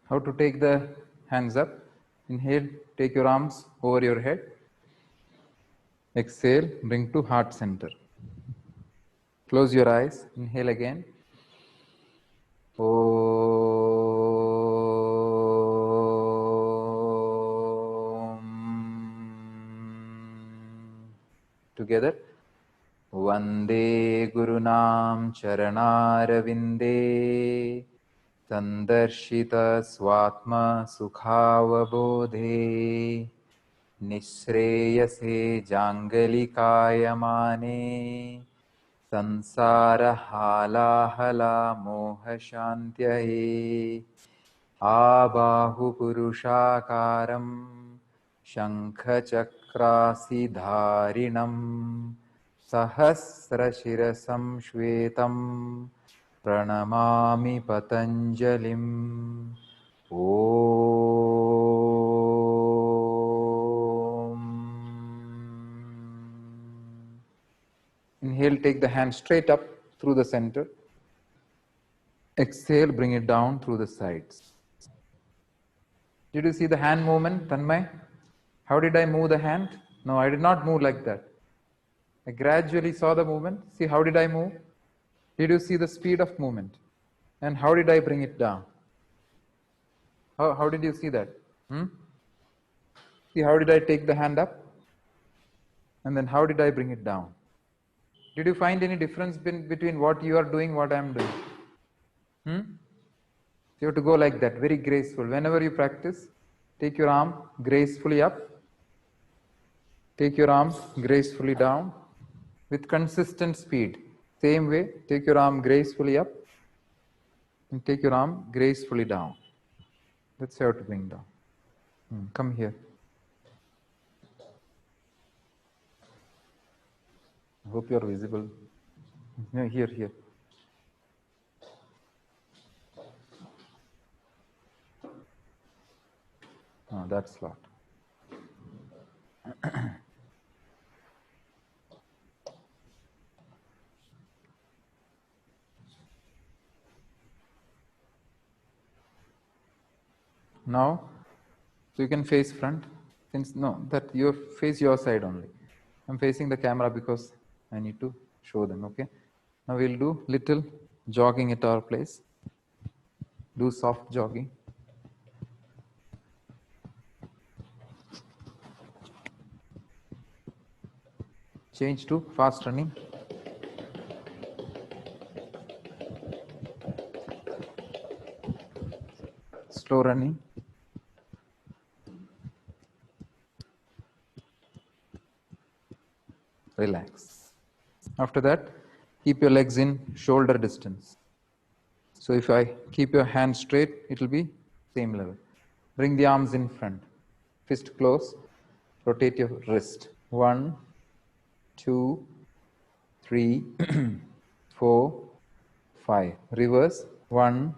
How to take the hands up? Inhale, take your arms over your head. Exhale, bring to heart center. Close your eyes. Inhale again. Together. Vande Gurunam Charanarvinde Tandarshita Swatma Sukhavabodhe Nishreyase Jangalikayamane Sansara Halahala Moha Shantyaye Abahu Purushakaram Shankha Chakrasi Dharinam Sahasrashirasam Shvetam Pranamami Patanjalim Om. Inhale, take the hand straight up through the center. Exhale, bring it down through the sides. Did you see the hand movement, Tanmay? How did I move the hand? No, I did not move like that. I gradually saw the movement. See, how did I move? Did you see the speed of movement? And how did I bring it down? How did you see that? See, how did I take the hand up? And then how did I bring it down? Did you find any difference between what you are doing, what I am doing? You have to go like that, very graceful. Whenever you practice, take your arm gracefully up. Take your arm gracefully down with consistent speed. Same way, take your arm gracefully up and take your arm gracefully down. That's how to bring down. Come here. I hope you are visible. No, here. Oh, that's lot. Now, so you can face front. Since that you face your side only. I'm facing the camera because I need to show them. Okay. Now we'll do little jogging at our place. Do soft jogging. Change to fast running. Slow running. Relax. After that, keep your legs in shoulder distance. So if I keep your hand straight, it will be same level. Bring the arms in front. Fist close. Rotate your wrist. 1, 2, 3, 4, 5. Reverse. 1,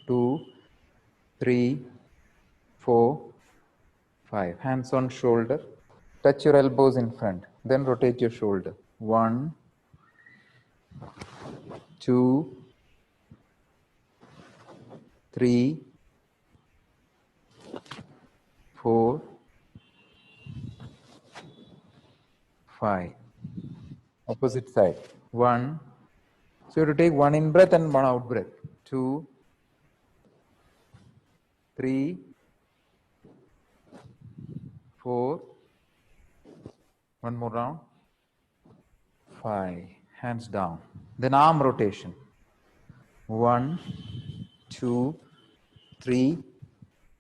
2, 3, 4, 5. Hands on shoulder. Touch your elbows in front. Then rotate your shoulder. 1, 2, 3, 4, 5. Opposite side. 1. So you have to take 1 in breath and 1 out breath. 2, 3, 4. One more round. 5. Hands down. Then arm rotation. 1, 2, 3,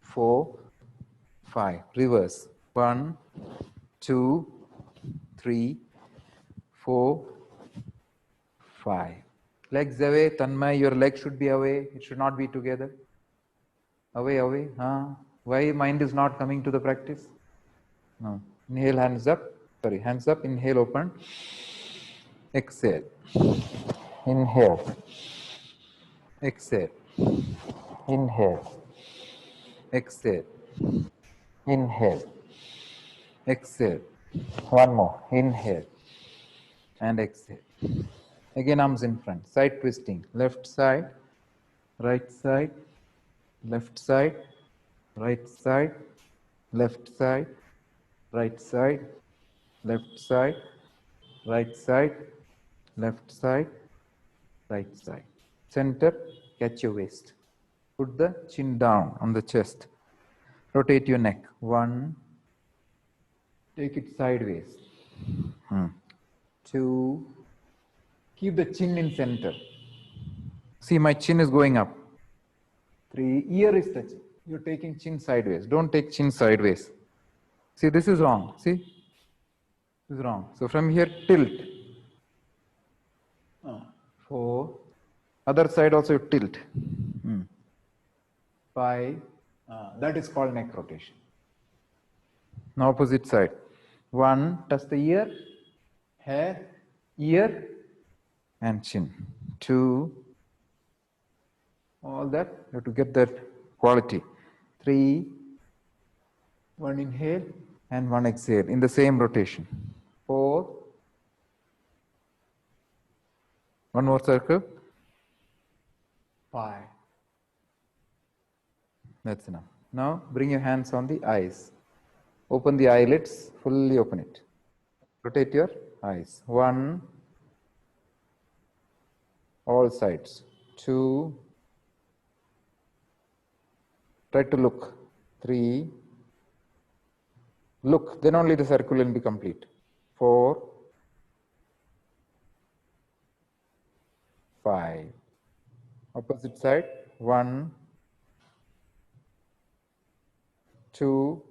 4, 5. Reverse. 1, 2, 3, 4, 5. Legs away. Tanmay, your legs should be away. It should not be together. Away. Why mind is not coming to the practice? No. Inhale, hands up. Sorry, hands up. Inhale, open. Exhale. Inhale. Exhale. Inhale. Exhale. Inhale. Exhale. One more. Inhale. And exhale. Again, arms in front. Side twisting. Left side. Right side. left side, right side, left side, right side, left side, right side, left side, right side. Center, catch your waist. Put the chin down on the chest. Rotate your neck. One, take it sideways. Two, keep the chin in center. See, my chin is going up. Three, ear is touching. You're taking chin sideways. Don't take chin sideways. See, this is wrong. See, this is wrong. So from here, tilt. Four. Other side also you tilt. Five. That is called neck rotation. Now opposite side. One, touch the ear, hair, ear, and chin. Two, all that, you have to get that quality. Three, one inhale and one exhale in the same rotation. Four, one more circle. Five. That's enough. Now bring your hands on the eyes. Open the eyelids, fully open it. Rotate your eyes. One, all sides. Two, try to look. Three, look, then only the circle will be complete. Four, five. Opposite side. One, two,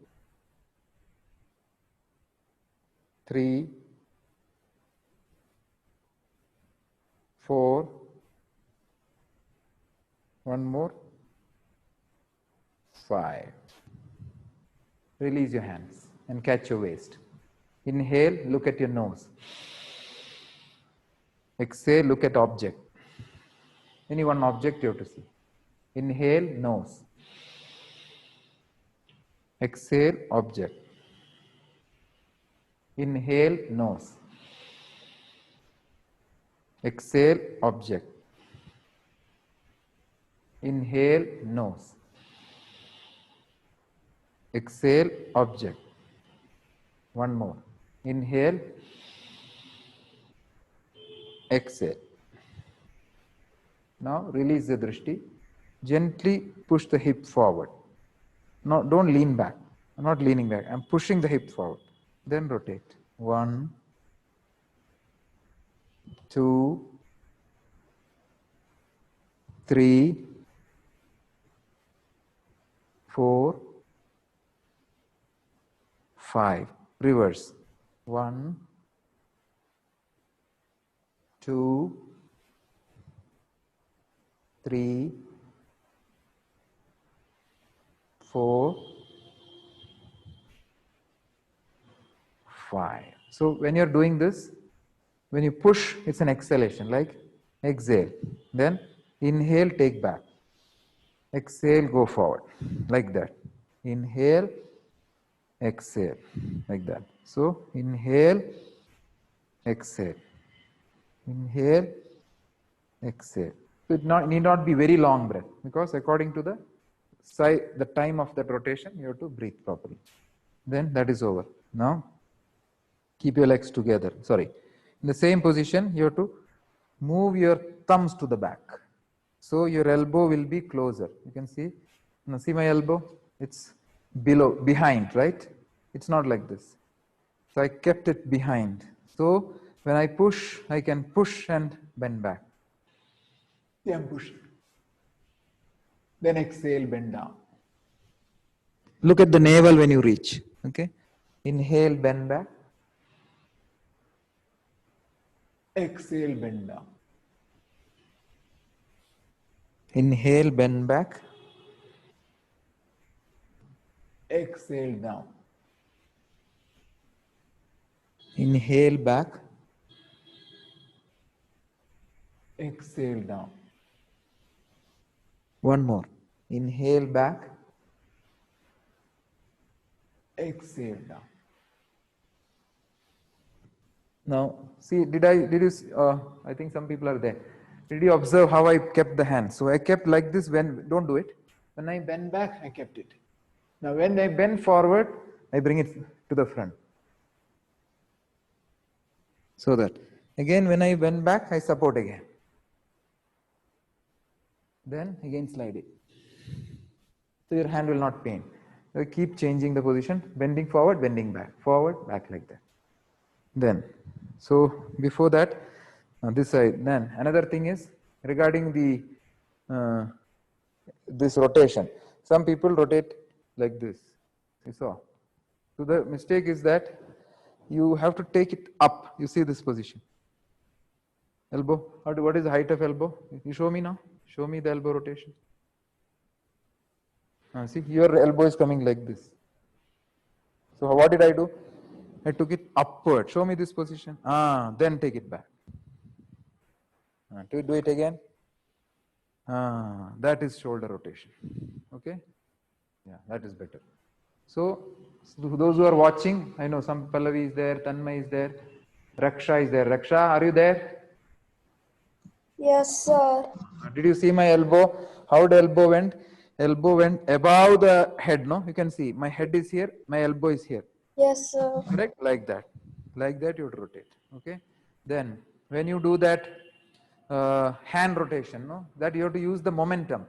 three, four, one more, five. Release your hands and catch your waist. Inhale, look at your nose. Exhale, look at object. Any one object you have to see. Inhale, nose. Exhale, object. Inhale, nose. Exhale, object. Inhale, nose. Exhale, object. One more. Inhale, exhale. Now release the drishti. Gently push the hip forward. No, don't lean back. I'm not leaning back. I'm pushing the hip forward. Then rotate. One, two, three, four, five. Reverse. One, two, three, four, five. So when you're doing this, when you push, it's an exhalation, like exhale. Then inhale, take back. Exhale, go forward, like that. Inhale, exhale, like that. So inhale, exhale. Inhale, exhale. So it need not be very long breath, because according to the time of that rotation, you have to breathe properly. Then that is over. Now keep your legs together. Sorry. In the same position, you have to move your thumbs to the back. So your elbow will be closer. You can see. Now see my elbow? It's behind, right? It's not like this. So I kept it behind. So when I push, I can push and bend back. Yeah, I'm pushing. Then exhale, bend down. Look at the navel when you reach. Okay. Inhale, bend back. Exhale, bend down. Inhale, bend back. Exhale, down. Inhale, back. Exhale, down. One more. Inhale, back. Exhale, down. Now, see, I think some people are there. Did you observe how I kept the hand? So I kept like this don't do it. When I bend back, I kept it. Now when I bend forward, I bring it to the front. So that again when I bend back, I support again. Then again slide it. So your hand will not pain. You keep changing the position, bending forward, bending back, forward, back like that. Then, so before that, this side. Then another thing is regarding the this rotation. Some people rotate like this. You saw. So the mistake is that you have to take it up. You see this position. Elbow. What is the height of elbow? You show me now. Show me the elbow rotation. See, your elbow is coming like this. So what did I do? I took it upward. Show me this position. Then take it back. Do it again. That is shoulder rotation. Okay? Yeah, that is better. So those who are watching, I know some Pallavi is there, Tanmay is there, Raksha is there. Raksha, are you there? Yes, sir. Did you see my elbow? How the elbow went? Elbow went above the head, no? You can see my head is here, my elbow is here. Yes, sir. Correct? Like that. Like that you would rotate. Okay? Then when you do that hand rotation, no? That you have to use the momentum.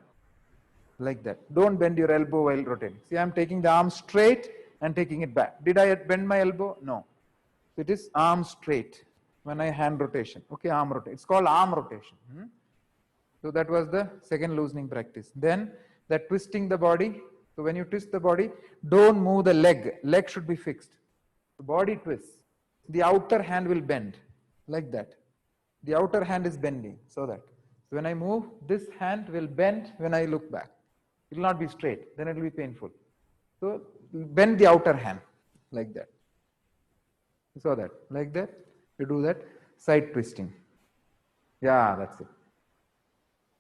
Like that. Don't bend your elbow while rotating. See, I'm taking the arm straight and taking it back. Did I bend my elbow? No. It is arm straight when I hand rotation. Okay, arm rotation. It's called arm rotation. So that was the second loosening practice. Then that twisting the body. So when you twist the body, don't move the leg. Leg should be fixed. The body twists. The outer hand will bend like that. The outer hand is bending so that. So when I move, this hand will bend when I look back. It will not be straight. Then it will be painful. So bend the outer hand like that. You saw that? Like that. You do that. Side twisting. Yeah, that's it.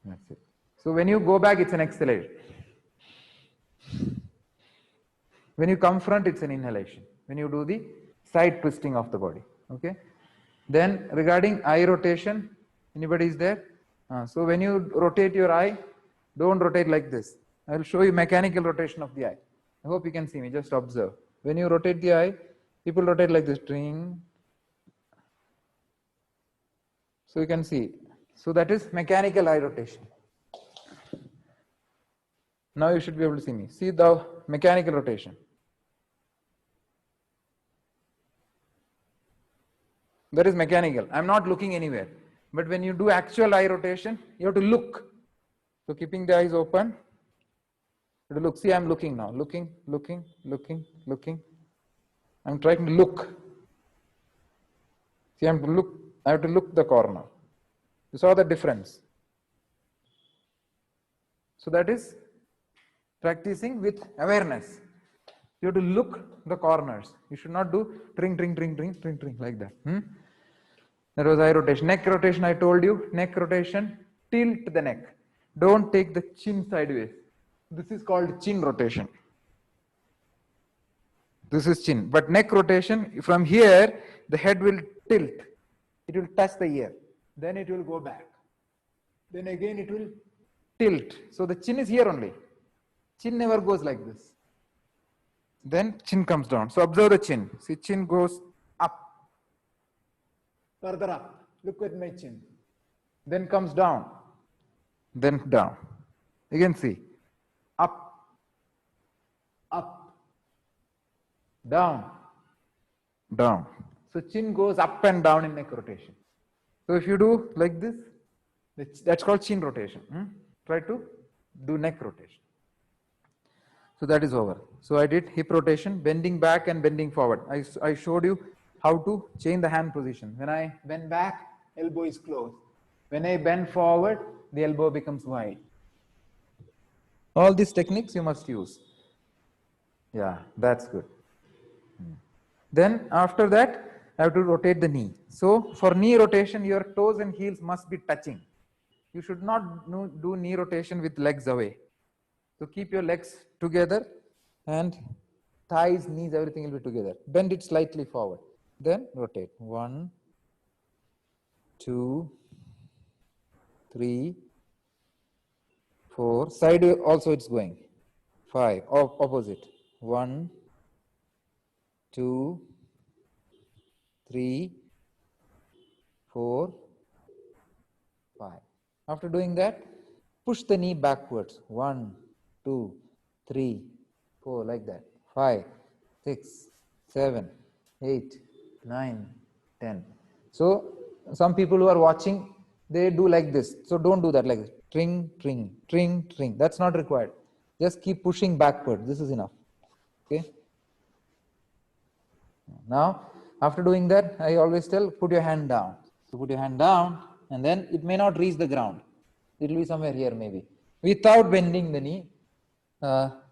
That's it. So when you go back, it's an exhalation. When you come front, it's an inhalation. When you do the side twisting of the body. Okay. Then regarding eye rotation, anybody is there? So when you rotate your eye, don't rotate like this. I will show you mechanical rotation of the eye. I hope you can see me. Just observe. When you rotate the eye, people rotate like this. Tring. So you can see. So that is mechanical eye rotation. Now you should be able to see me. See the mechanical rotation. That is mechanical. I'm not looking anywhere. But when you do actual eye rotation, you have to look. So keeping the eyes open, you have to look. See, I'm looking now. Looking. I'm trying to look. See, I have to look the corner. You saw the difference. So that is practicing with awareness. You have to look the corners. You should not do tring like that. That was eye rotation. Neck rotation, I told you. Neck rotation, tilt the neck. Don't take the chin sideways. This is called chin rotation. This is chin. But neck rotation, from here, the head will tilt. It will touch the ear. Then it will go back. Then again it will tilt. So the chin is here only. Chin never goes like this. Then chin comes down. So observe the chin. See, chin goes up. Further up. Look at my chin. Then comes down. Then down. Again see. Up. Up. Down. Down. So chin goes up and down in neck rotation. So if you do like this, that's called chin rotation. Try to do neck rotation. So that is over. So I did hip rotation, bending back and bending forward. I showed you how to change the hand position. When I bend back, elbow is closed. When I bend forward, the elbow becomes wide. All these techniques you must use. Yeah, that's good. Then after that, I have to rotate the knee. So for knee rotation, your toes and heels must be touching. You should not do knee rotation with legs away. So keep your legs together and thighs, knees, everything will be together. Bend it slightly forward. Then rotate. 1, 2, 3, 4. Side also it's going. 5. Opposite. 1, 2, 3, 4, 5. After doing that, push the knee backwards. 1, 2, 3, 4, like that. 5, 6, 7, 8, 9, 10. So some people who are watching, they do like this. So don't do that like this. Tring, tring, tring, tring. That's not required. Just keep pushing backward. This is enough. Okay. Now, after doing that, I always tell, put your hand down. So put your hand down, and then it may not reach the ground. It will be somewhere here maybe. Without bending the knee,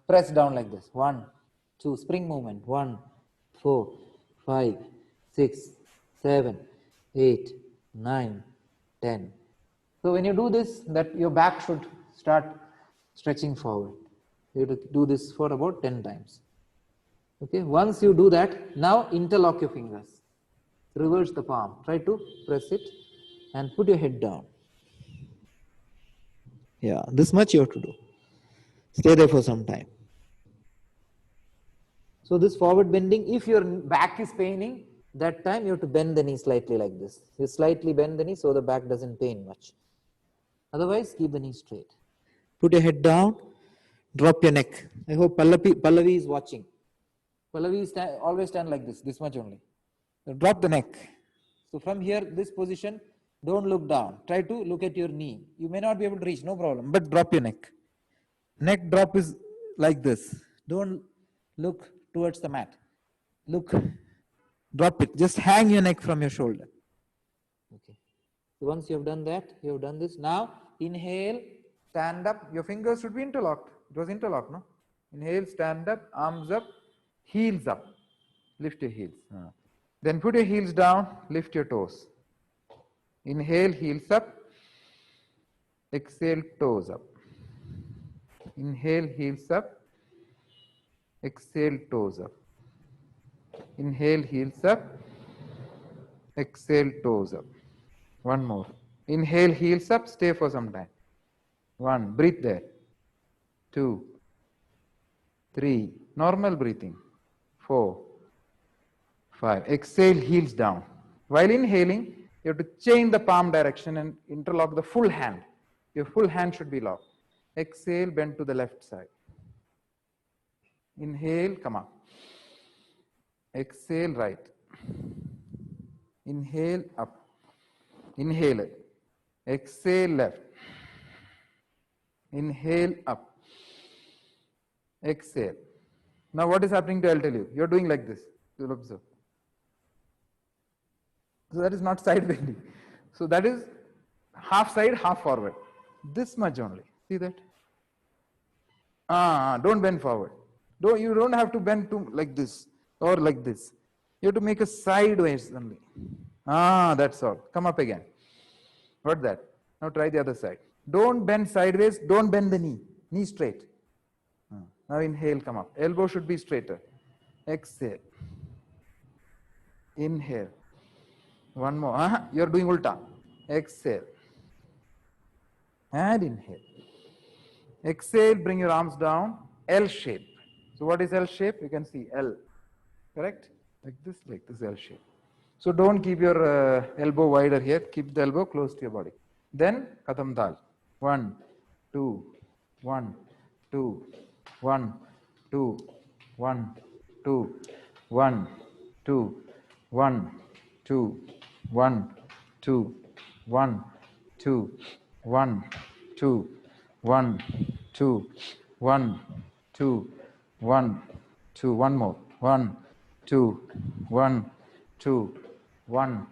press down like this. 1, 2, spring movement. 1, 4, 5, 6, 7, 8, 9, 10. So when you do this, that your back should start stretching forward. You have to do this for about 10 times. Okay, once you do that, now interlock your fingers. Reverse the palm. Try to press it and put your head down. Yeah, this much you have to do. Stay there for some time. So this forward bending, if your back is paining, that time you have to bend the knee slightly like this. You slightly bend the knee so the back doesn't pain much. Otherwise, keep the knee straight. Put your head down, drop your neck. I hope Pallavi is watching. Pallavi always stand like this much only. So drop the neck. So from here, this position, don't look down. Try to look at your knee. You may not be able to reach, no problem, but drop your neck. Neck drop is like this. Don't look towards the mat. Look, drop it. Just hang your neck from your shoulder. Okay. So once you have done that, you have done this. Now, inhale, stand up. Your fingers should be interlocked. It was interlocked, no? Inhale, stand up, arms up, heels up. Lift your heels. Then put your heels down, lift your toes. Inhale, heels up. Exhale, toes up. Inhale, heels up. Exhale, toes up. Inhale, heels up. Exhale, toes up. One more. Inhale, heels up. Stay for some time. 1. Breathe there. 2, 3. Normal breathing. 4, 5. Exhale, heels down. While inhaling, you have to change the palm direction and interlock the full hand. Your full hand should be locked. Exhale, bend to the left side. Inhale, come up. Exhale, right. Inhale, up. Inhale. Exhale, left. Inhale, up. Exhale. Now what is happening to I'll tell you. You're doing like this. You'll observe. So that is not side bending. So that is half side, half forward. This much only. See that? Don't bend forward. You don't have to bend to like this or like this. You have to make a sideways only. That's all. Come up again. What's that? Now try the other side. Don't bend sideways. Don't bend the knee. Knee straight. Now inhale, come up. Elbow should be straighter. Exhale. Inhale. One more. You're doing ulta. Exhale. And inhale. Exhale, bring your arms down. L shape. So what is L shape? You can see L. Correct? Like this L shape. So don't keep your elbow wider here. Keep the elbow close to your body. Then Katham Dal. 1, 2, 1, 2, 1, 2, 1, 2, 1, 2, 1, 2, 1, 2, 1, 2, 1, 2, 1, 2, 1, 2, 1, 2, one more. 1, 2, 1, 2, 1,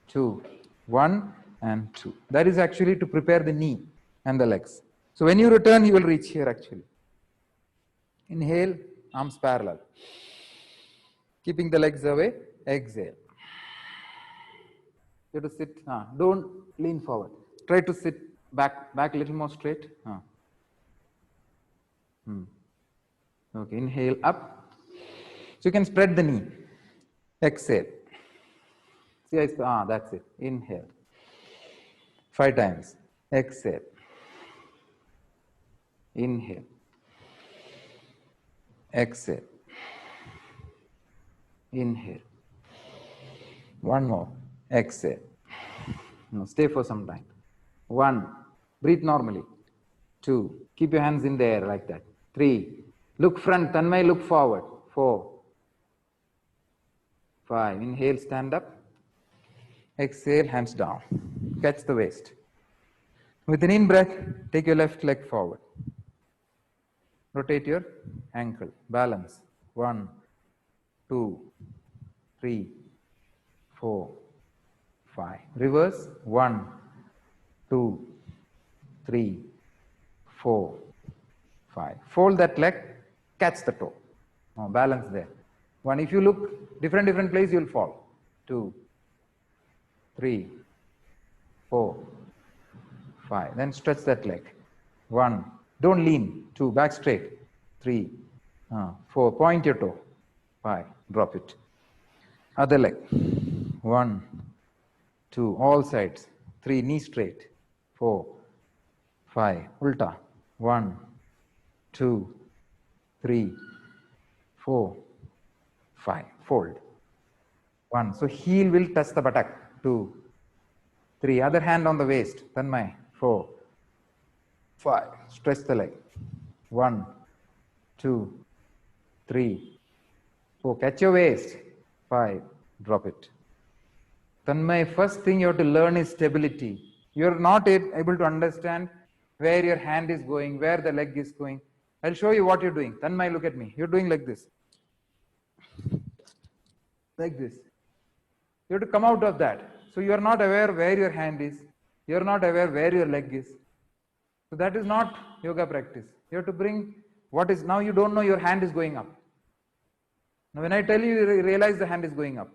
2, 1, and 2. That is actually to prepare the knee and the legs. So when you return, you will reach here actually. Inhale, arms parallel. Keeping the legs away, exhale. You have to sit, don't lean forward. Try to sit back a little more straight. Okay, inhale up. So you can spread the knee. Exhale. See, that's it. Inhale. 5 times. Exhale. Inhale. Exhale. Inhale. One more. Exhale. Now stay for some time. 1. Breathe normally. 2. Keep your hands in the air like that. 3. Look front. Tanmay, look forward. 4. 5. Inhale, stand up. Exhale, hands down. Catch the waist. With an in-breath, take your left leg forward. Rotate your ankle. Balance. 1, 2, 3, 4, 5. Reverse. 1, 2, 3, 4, 5. Fold that leg. Catch the toe. Now balance there. 1. If you look different place, you'll fall. 2, 3, 4, 5. Then stretch that leg. 1. Don't lean. 2. Back straight. 3, 4. Point your toe. 5. Drop it. Other leg. 1, 2. All sides. 3. Knee straight. 4, 5. Ulta. 1, 2, 3, 4, 5. Fold. 1. So heel will touch the buttock. 2, 3. Other hand on the waist. Tanmay. 4, 5. Stretch the leg. 1, 2, 3, 4. Catch your waist. 5. Drop it. Tanmay, first thing you have to learn is stability. You're not able to understand where your hand is going, where the leg is going. I'll show you what you're doing. Tanmay, look at me. You're doing like this. Like this. You have to come out of that. So you are not aware where your hand is. You are not aware where your leg is. So that is not yoga practice. You have to bring what is, now you don't know your hand is going up. Now when I tell you, you realize the hand is going up.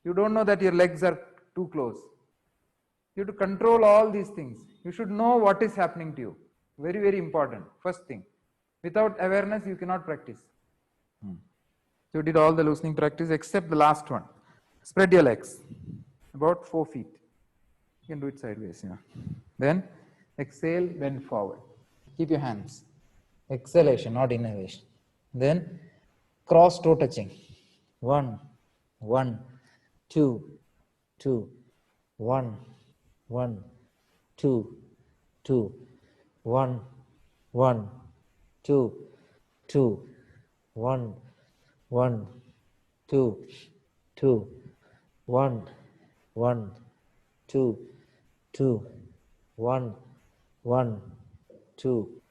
You don't know that your legs are too close. You have to control all these things. You should know what is happening to you. Very important. First thing. Without awareness, you cannot practice. So you did all the loosening practice except the last one. Spread your legs. About 4 feet. You can do it sideways. Yeah. Then exhale, bend forward. Keep your hands. Exhalation, not inhalation. Then cross toe touching. 1, 1, 2, 2, 1, 1, 2, 2, 1, 1, 2, 2, 1, 1, 2, 2, 1, 1, 2, 2, 1, 1, 2,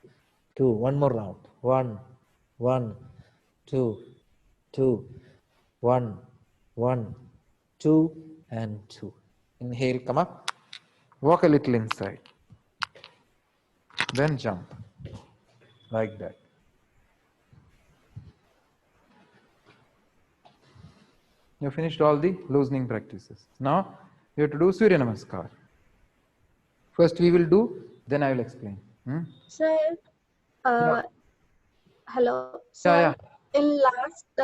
2. One more round. 1, 1, 2, 2, 1, 1, 2, and 2. Inhale, come up. Walk a little inside. Then jump. Like that. You finished all the loosening practices. Now you have to do Surya Namaskar. First we will do, then I will explain. Sir, Yeah. hello. Sir, Yeah. in last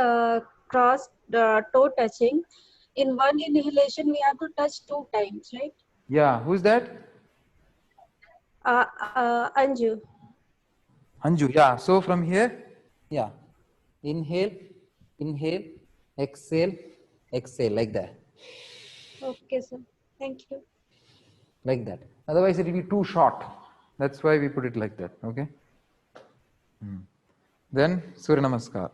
cross toe touching, in one inhalation we have to touch 2 times, right? Yeah. Who's that? Anju. Anju. Yeah. So from here, yeah. Inhale, inhale, exhale, exhale, like that. Okay, sir. Thank you. Like that. Otherwise it will be too short. That's why we put it like that. Okay. Then Surya Namaskar.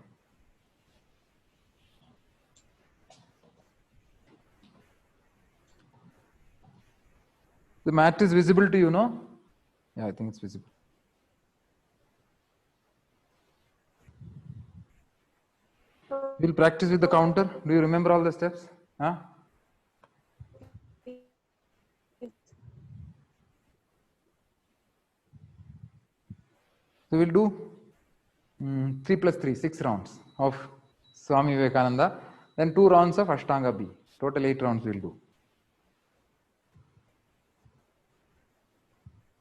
The mat is visible to you, no? Yeah, I think it's visible. We'll practice with the counter. Do you remember all the steps? Huh? So we'll do 3 plus 3, 6 rounds of Swami Vivekananda, then 2 rounds of Ashtanga B. Total 8 rounds we'll do.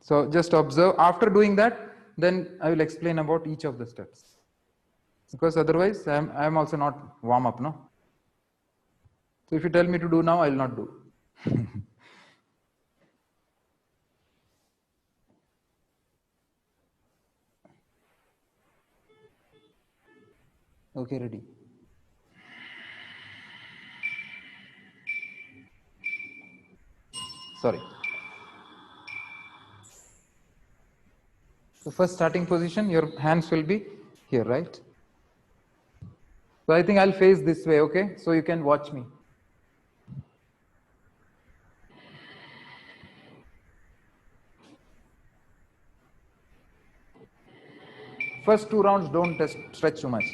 So just observe. After doing that, then I will explain about each of the steps. Because otherwise, I am also not warm up, no? So if you tell me to do now, I will not do. Okay, ready. Sorry. So first starting position, your hands will be here, right? So I think I'll face this way, okay? So you can watch me. First 2 rounds, don't stretch too much.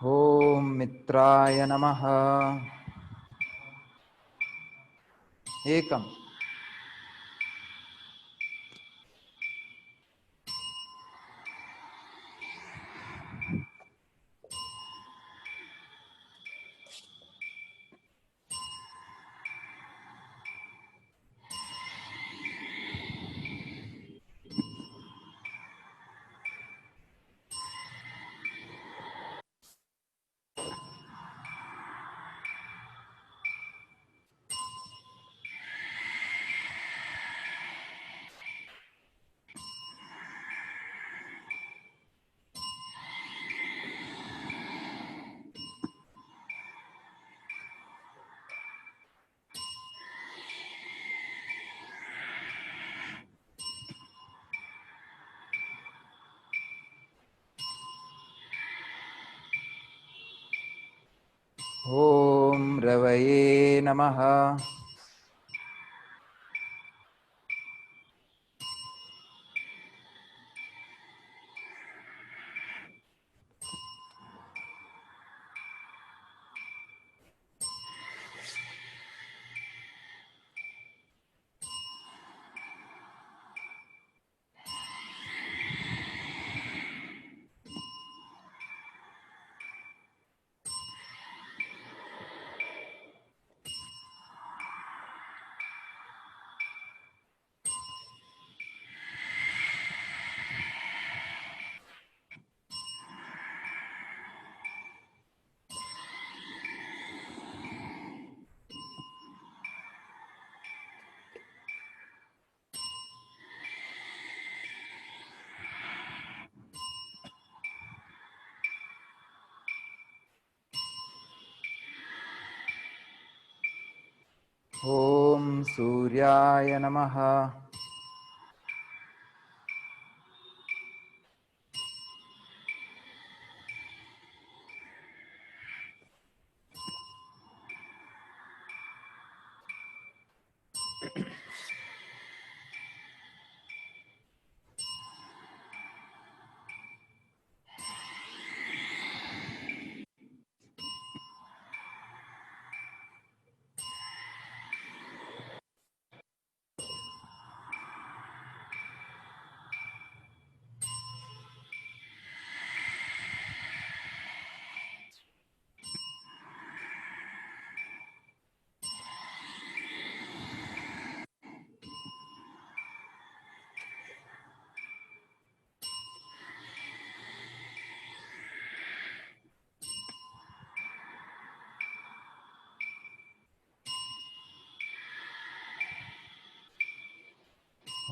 Om Mitraya Namaha. Ekam. Om Ravaye Namaha. Om Suryaya Namaha.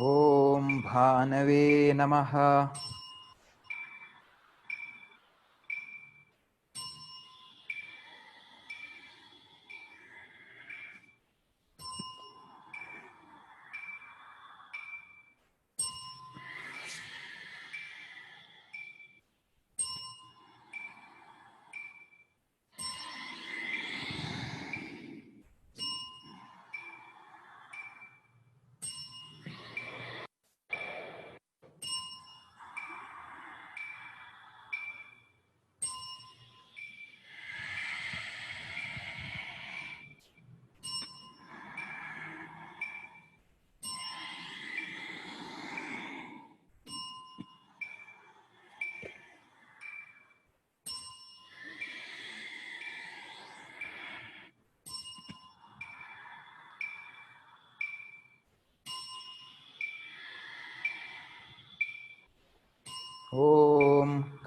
Om Bhanave Namaha.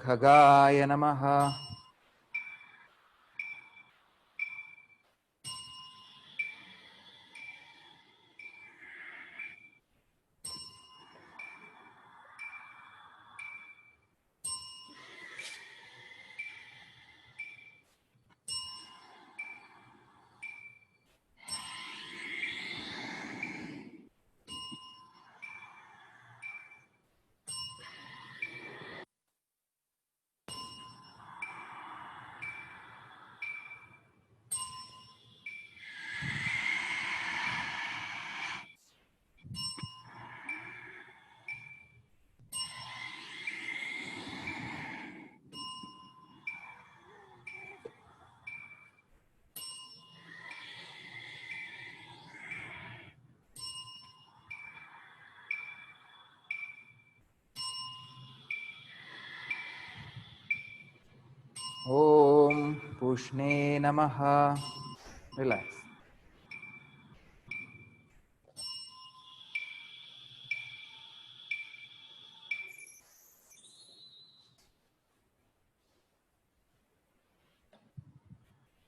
Khagaya Namaha. Om Pushne Namaha. Relax.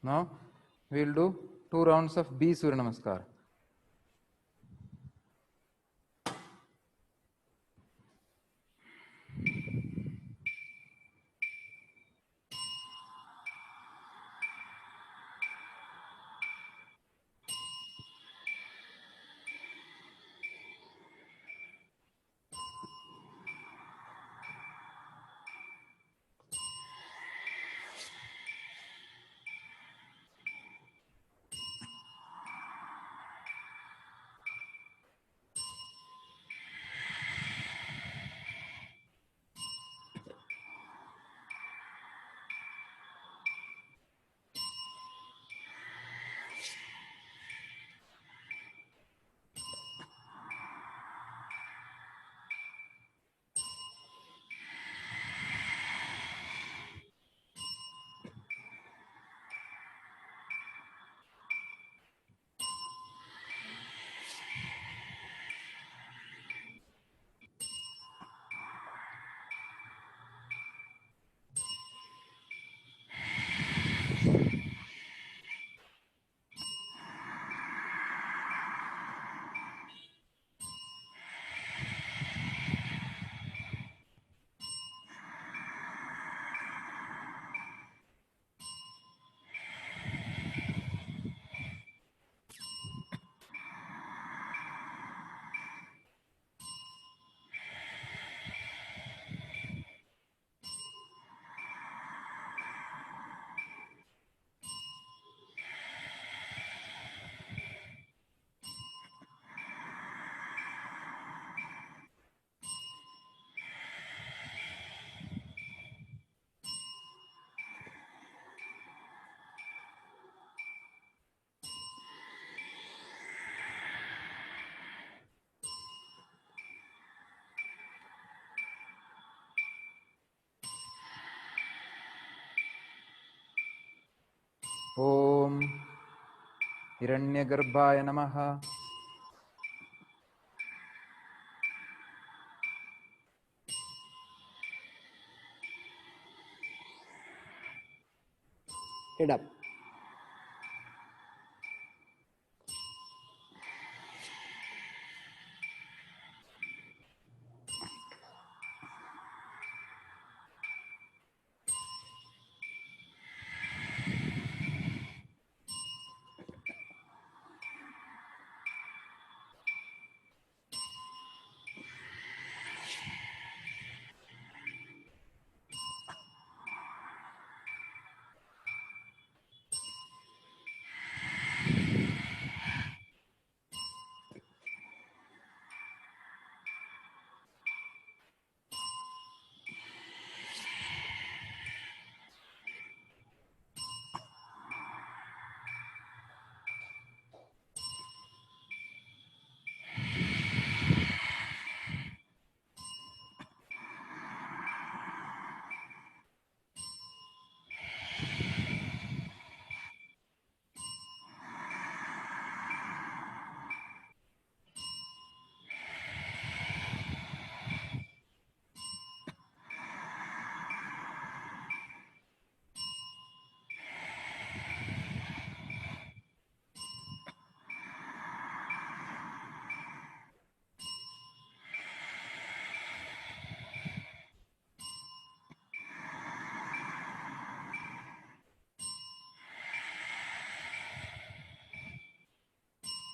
Now we will do 2 rounds of B Surya Namaskar. Om Hiranyagarbhaya Namaha. Head up.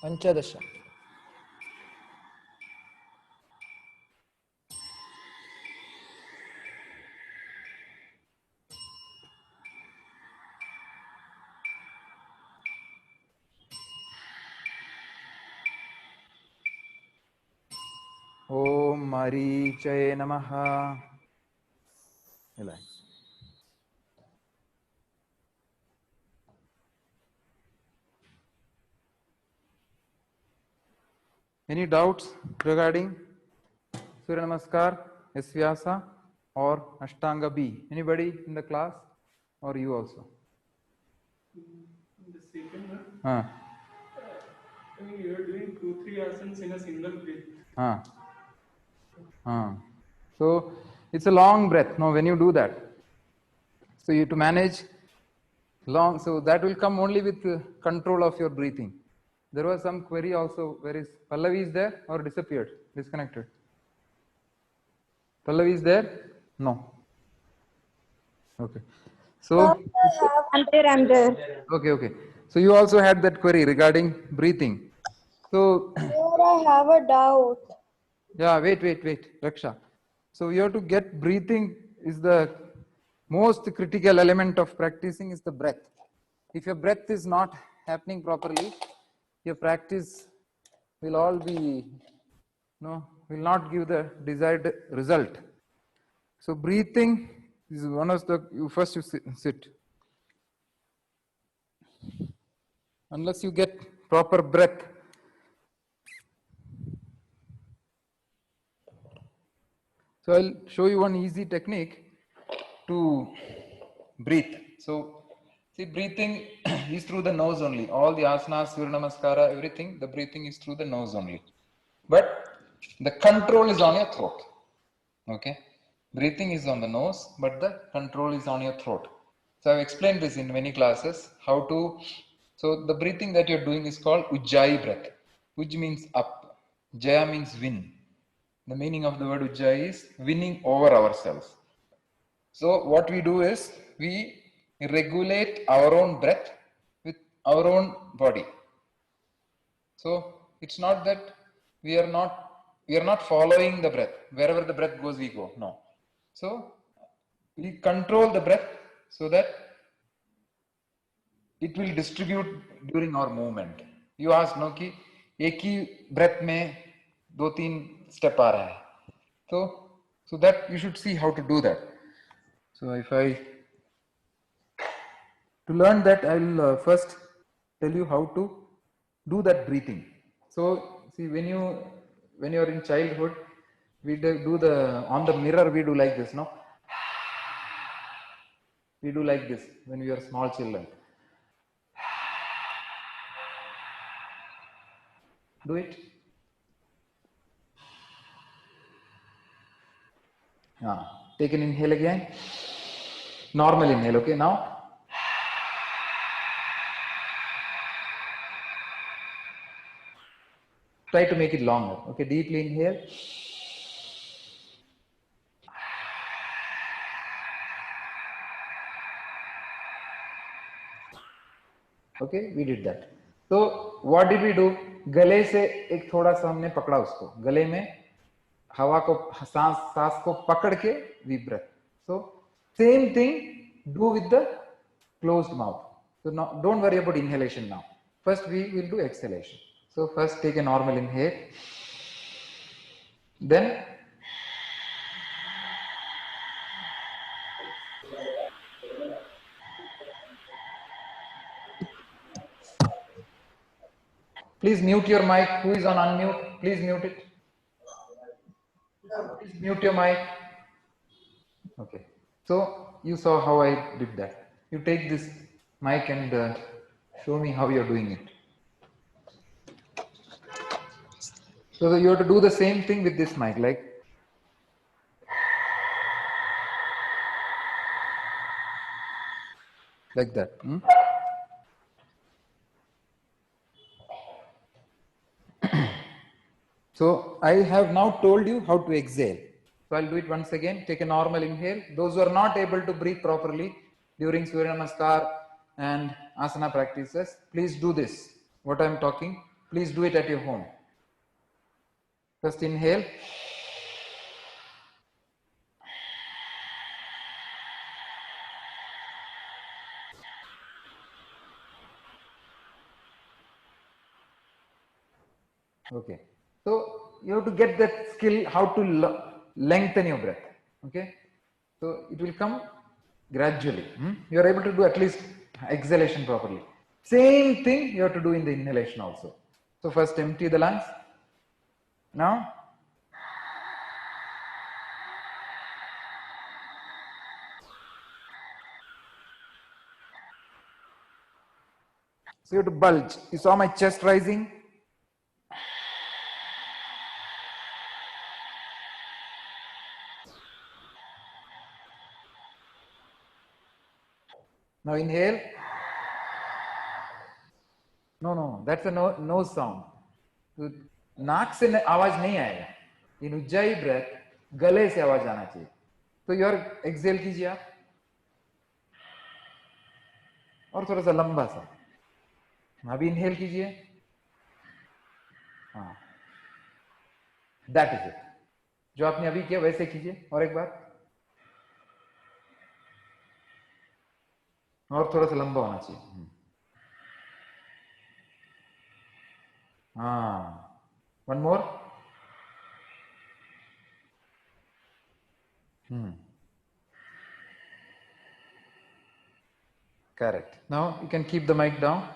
पंचदश. Om Marichaye Namaha. Relax. Any doubts regarding Surya Namaskar, S Vyasa or Ashtanga B? Anybody in the class or you also? The second one, Huh. I mean, you are doing 2-3 asanas in a single breath. Huh. Huh. So it's a long breath. Now, when you do that, so you to manage long, so that will come only with control of your breathing. There was some query also. Where is Pallavi? Is there or disappeared, disconnected? Pallavi is there? No. Okay. So I'm there. I'm there. okay. So you also had that query regarding breathing. So Sir, I have a doubt. yeah, wait, Raksha. So you have to get breathing is the most critical element of practicing is the breath. If your breath is not happening properly, your practice will all be will not give the desired result. So breathing is one of the first you sit. Unless you get proper breath. So I'll show you one easy technique to breathe. So see, breathing is through the nose only. All the asanas, Surya Namaskara, everything, the breathing is through the nose only. But the control is on your throat. Okay, breathing is on the nose, but the control is on your throat. So I've explained this in many classes how to. So the breathing that you're doing is called Ujjayi breath. Uj means up, Jaya means win. The meaning of the word Ujjayi is winning over ourselves. So what we do is we regulate our own breath with our own body. So it's not that we are not following the breath. Wherever the breath goes, we go. No. So we control the breath so that it will distribute during our movement. You ask no कि एक ही breath में 2-3 step आ रहा है. So that you should see how to do that. So if I to learn that, I will first tell you how to do that breathing. So see, when you are in childhood, we do the on the mirror we do like this, no? We do like this when we are small children. Do it. Take an inhale again. Normal inhale. Okay, now. Try to make it longer. Okay, deeply inhale. Okay, we did that. So what did we do? गले से एक थोड़ा सा हमने पकड़ा उसको, गले में हवा को सांस को पकड़ के we breath. So same thing do with the closed mouth. So now, don't worry about inhalation now. First we will do exhalation. So first take a normal inhale. Then please mute your mic. Who is on unmute? Please mute it. Please mute your mic. Okay. So you saw how I did that. You take this mic and show me how you're doing it. So you have to do the same thing with this mic, like that. So I have now told you how to exhale. So I'll do it once again. Take a normal inhale. Those who are not able to breathe properly during Surya Namaskar and asana practices, please do this. What I'm talking. Please do it at your home. First inhale. Okay. So you have to get that skill how to lengthen your breath. Okay. So it will come gradually. You are able to do at least exhalation properly. Same thing you have to do in the inhalation also. So first empty the lungs. Now so you have to bulge. You saw my chest rising. Now inhale. No, that's a no sound. तो नाक से आवाज नहीं आएगा. इन Ujjayi breath गले से आवाज आना चाहिए. तो योर एक्सेल कीजिए आप और थोड़ा सा लंबा सा. अभी इनहेल कीजिए. हाँ, दैट इज इट. जो आपने अभी किया वैसे कीजिए और एक बार और थोड़ा सा लंबा होना चाहिए. हाँ, one more. Correct. Now you can keep the mic down.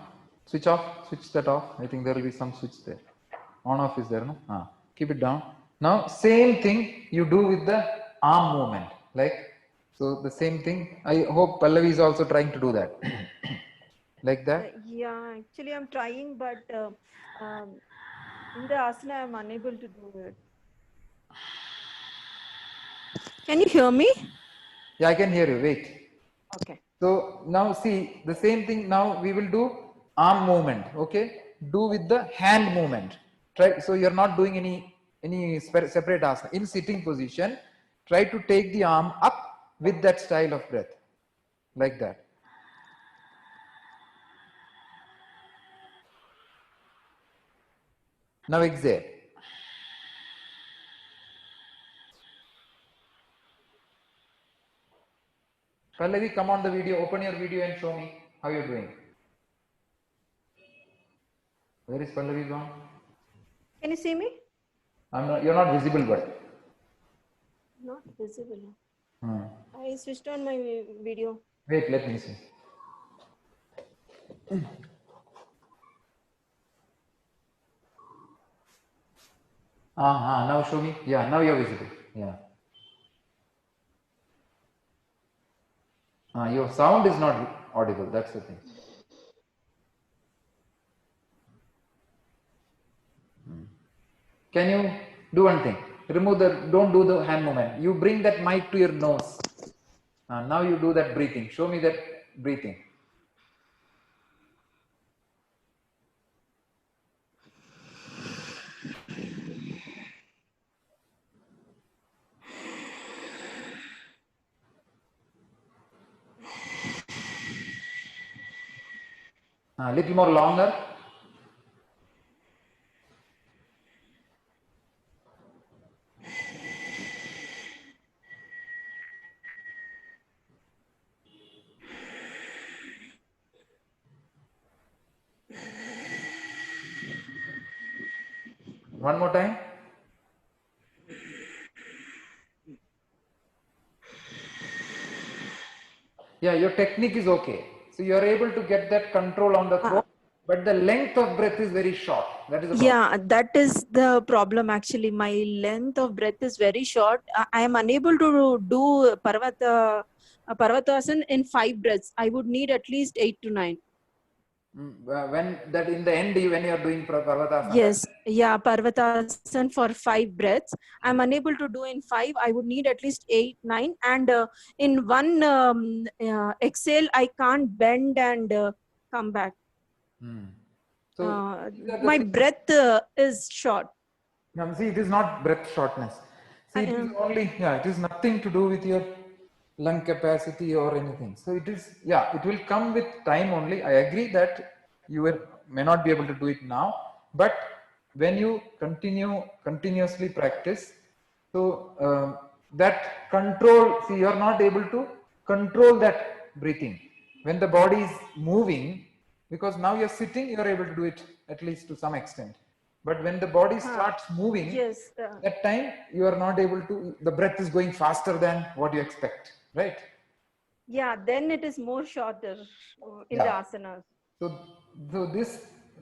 Switch off. Switch that off. I think there will be some switch there. On off is there, no? Keep it down. Now same thing you do with the arm movement. Like so, the same thing. I hope Pallavi is also trying to do that. Like that. Yeah, actually I'm trying, but in the asana I'm unable to do it. Can you hear me? Yeah, I can hear you. Wait. Okay. So now see the same thing. Now we will do arm movement. Okay, do with the hand movement. Try. So you're not doing any separate asana. In sitting position, try to take the arm up with that style of breath, like that. Now exhale. Pallavi, come on the video, open your video and show me how you're doing. Where is Pallavi gone? Can you see me? You're not visible, but. Not visible. I switched on my video. Wait, let me see. Now show me. Yeah, now you're visible. Yeah. Your sound is not audible. That's the thing. Can you do one thing? Don't do the hand movement. You bring that mic to your nose. Now you do that breathing. Show me that breathing. A little more longer. One more time. Yeah, your technique is okay. So you are able to get that control on the throat, but the length of breath is very short. That is the problem. Yeah, that is the problem actually. My length of breath is very short. I am unable to do Parvatasana in 5 breaths. I would need at least 8 to 9. When that in the end, when you are doing Parvatasana. Yes, yeah, Parvatasana for 5 breaths. I'm unable to do in 5. I would need at least 8, 9. And in one exhale, I can't bend and come back. So my breath is short. Now, see, it is not breath shortness. See, it is only, it is nothing to do with your lung capacity or anything. So it is, it will come with time only. I agree that you may not be able to do it now, But when you continuously practice, so that control, see, you are not able to control that breathing when the body is moving, because now you're sitting, you're able to do it at least to some extent. But when the body starts moving, Yes. that time you are not able to, the breath is going faster than what you expect, right? Yeah, then it is more shorter in the Yeah. asanas. So,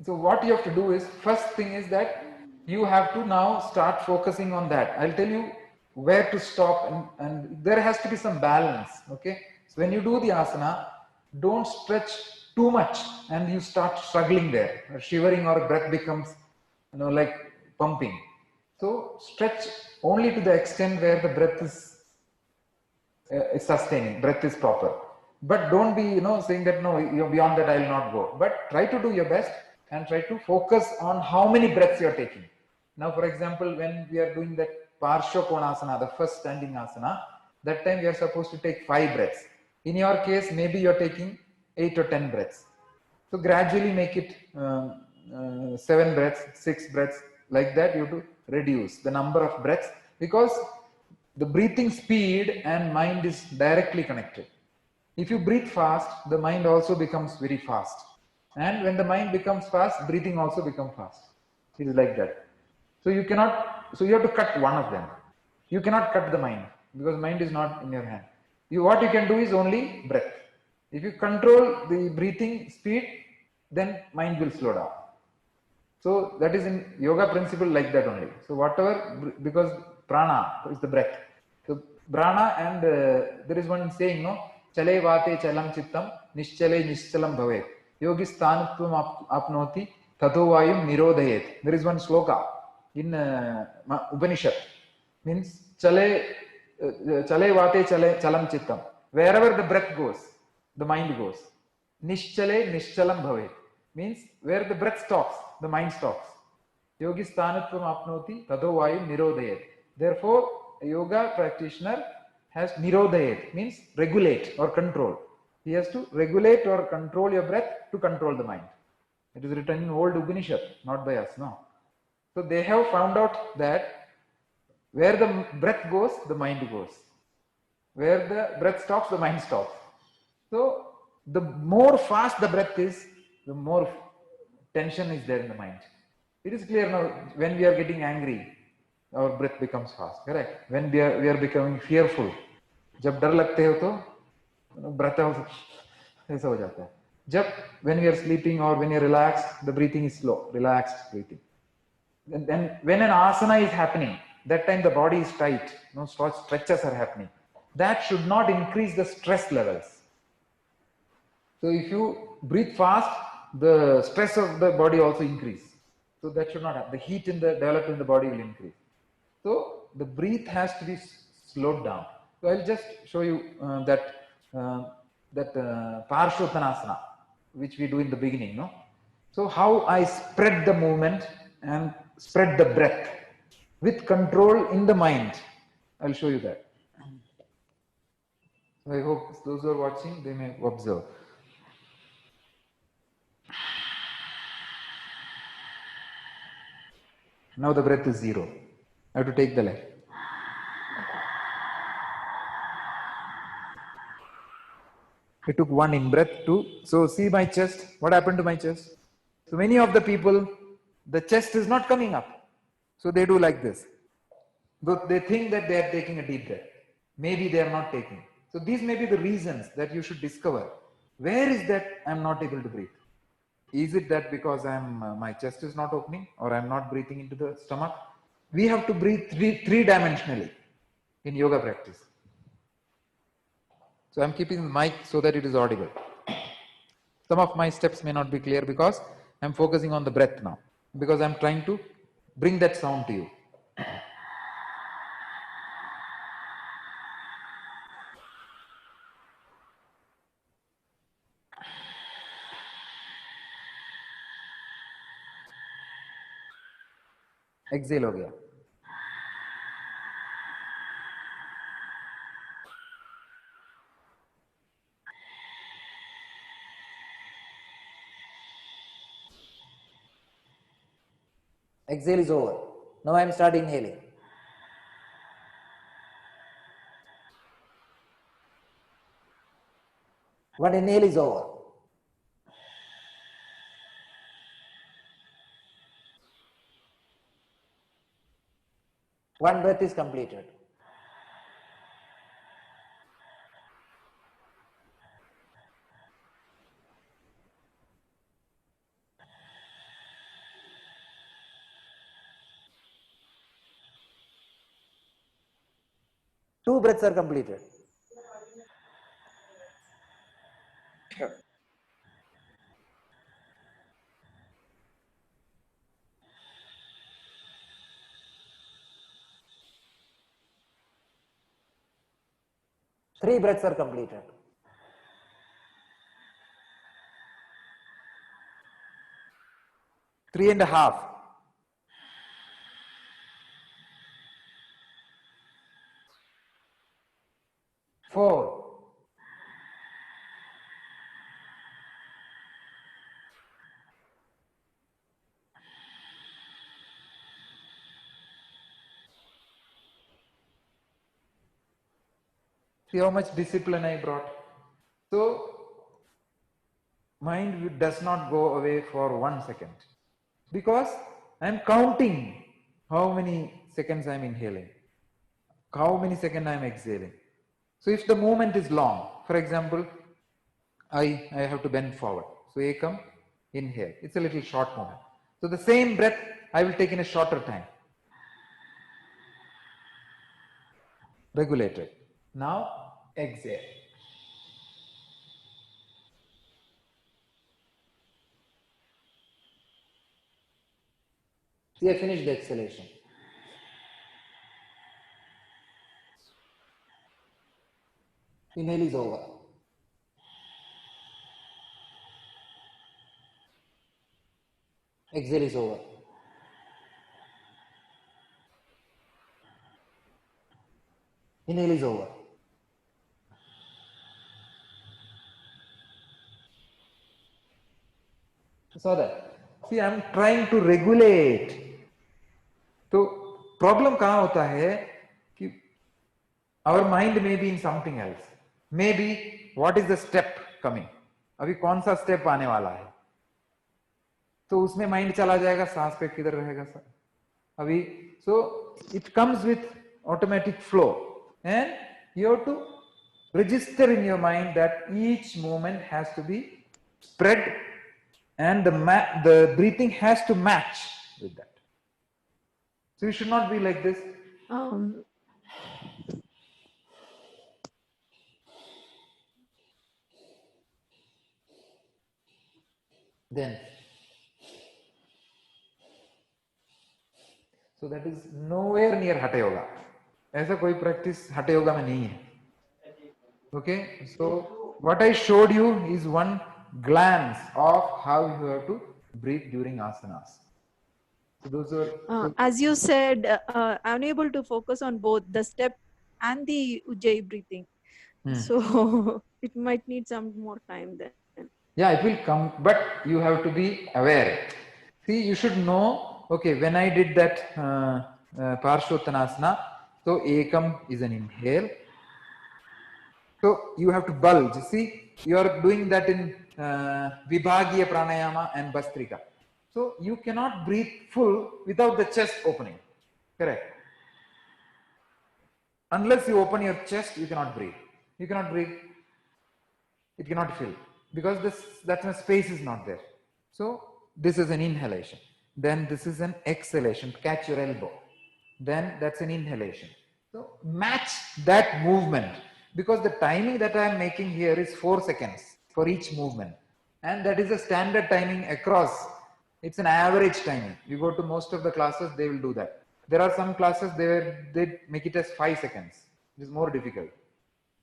so what you have to do is, first thing is that you have to now start focusing on that. I'll tell you where to stop, and there has to be some balance. Okay. So when you do the asana, don't stretch too much and you start struggling there, or shivering, or breath becomes, like pumping. So stretch only to the extent where the breath is sustaining, breath is proper. But don't be, saying that no, you're beyond that, I will not go. But try to do your best and try to focus on how many breaths you're taking. Now, for example, when we are doing that Parsha Konasana, the first standing asana, that time we are supposed to take 5 breaths. In your case, maybe you're taking 8 or 10 breaths. So gradually make it 7 breaths, 6 breaths, like that. You have to reduce the number of breaths, because the breathing speed and mind is directly connected. If you breathe fast, the mind also becomes very fast. And when the mind becomes fast, breathing also becomes fast. It is like that. So you cannot, so you have to cut one of them. You cannot cut the mind, because mind is not in your hand. What you can do is only breath. If you control the breathing speed, then mind will slow down. So that is in yoga principle, like that only. So whatever, because prana is the breath. So prana, and there is one saying, no, chale vate chalam chittam, nischale nischalam bhavet. Yogi sthanutvam apnoti, tato vayum nirodhayet. There is one sloka in Upanishad, means chale vate chalam chittam. Wherever the breath goes, the mind goes. Nischale nischalam bhavet, means where the breath stops, the mind stops. Yogi sthanatvam apnoti tado vayu nirodhayet. Therefore, a yoga practitioner has nirodhayet, means regulate or control. He has to regulate or control your breath to control the mind. It is written in old Upanishad, not by us, no. So they have found out that where the breath goes, the mind goes. Where the breath stops, the mind stops. So the more fast the breath is, the more tension is there in the mind. It is clear now, when we are getting angry, our breath becomes fast, correct? When we are becoming fearful, जब डर लगते हो तो breath ऐसा हो जाता है. जब when we are sleeping or when you are relaxed, the breathing is slow, relaxed breathing. And then when an asana is happening, that time the body is tight, no stretches are happening. That should not increase the stress levels. So if you breathe fast, the stress of the body also increase. So that should not happen. The heat developed in the body will increase. So the breath has to be slowed down. So I'll just show you that Parshottanasana, which we do in the beginning, no? So how I spread the movement and spread the breath with control in the mind. I'll show you that. So I hope those who are watching, they may observe. Now the breath is 0. I have to take the leg. I took one in breath, 2. So see my chest. What happened to my chest? So many of the people, the chest is not coming up. So they do like this. But they think that they are taking a deep breath. Maybe they are not taking. So these may be the reasons that you should discover. Where is that I am not able to breathe? Is it that because my chest is not opening, or I'm not breathing into the stomach? We have to breathe three-dimensionally in yoga practice. So I'm keeping the mic so that it is audible. Some of my steps may not be clear because I'm focusing on the breath now, because I'm trying to bring that sound to you. Exhale हो गया. Exhale is over. Now I am start inhaling. One inhale is over. One breath is completed. Two breaths are completed. Three breaths are completed. Three and a half. Four. See how much discipline I brought. So, mind does not go away for 1 second because I am counting how many seconds I am inhaling, how many seconds I am exhaling. So, if the movement is long, for example, I have to bend forward. So, ekam, inhale. It's a little short movement. So, the same breath I will take in a shorter time. Regulated. Now, exhale. See, I finished the exhalation. Inhale is over. Exhale is over. Inhale is over. So that, see, I am trying to regulate. तो problem कहाँ होता है कि our mind may be in something else. Maybe what is the step coming? अभी कौन सा step आने वाला है? तो उसमें माइंड चला जाएगा, सांस पे किधर रहेगा सर अभी. So it comes with automatic flow and you have to register in your mind that each movement has to be spread and the breathing has to match with that. So you should not be like this. Then. So that is nowhere near Hatha Yoga. ऐसा कोई practice Hatha Yoga में नहीं है. Okay, so what I showed you is one glance of how you have to breathe during asanas. So those are As you said, I'm unable to focus on both the step and the Ujjayi breathing. So it might need some more time then. Yeah, it will come, but you have to be aware. See, you should know, okay, when I did that Parshvottanasana, so ekam is an inhale. So you have to bulge. See, you are doing that in Vibhagiya Pranayama and Bastrika. So you cannot breathe full without the chest opening. Correct. Unless you open your chest, you cannot breathe. You cannot breathe. It cannot fill because that space is not there. So this is an inhalation. Then this is an exhalation. Catch your elbow. Then that's an inhalation. So match that movement because the timing that I am making here is 4 seconds for each movement. And that is a standard timing across. It's an average timing. You go to most of the classes, they will do that. There are some classes they make it as 5 seconds. It is more difficult.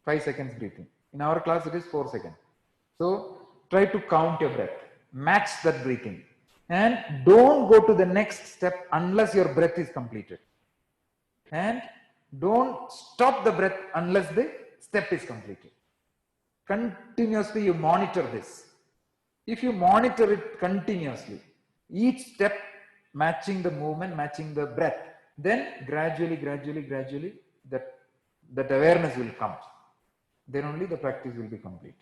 5 seconds breathing. In our class, it is 4 seconds. So try to count your breath. Match that breathing. And don't go to the next step unless your breath is completed. And don't stop the breath unless the step is completed. Continuously you monitor this. If you monitor it continuously, each step matching the movement, matching the breath. Then gradually, that awareness will come. Then only the practice will be complete.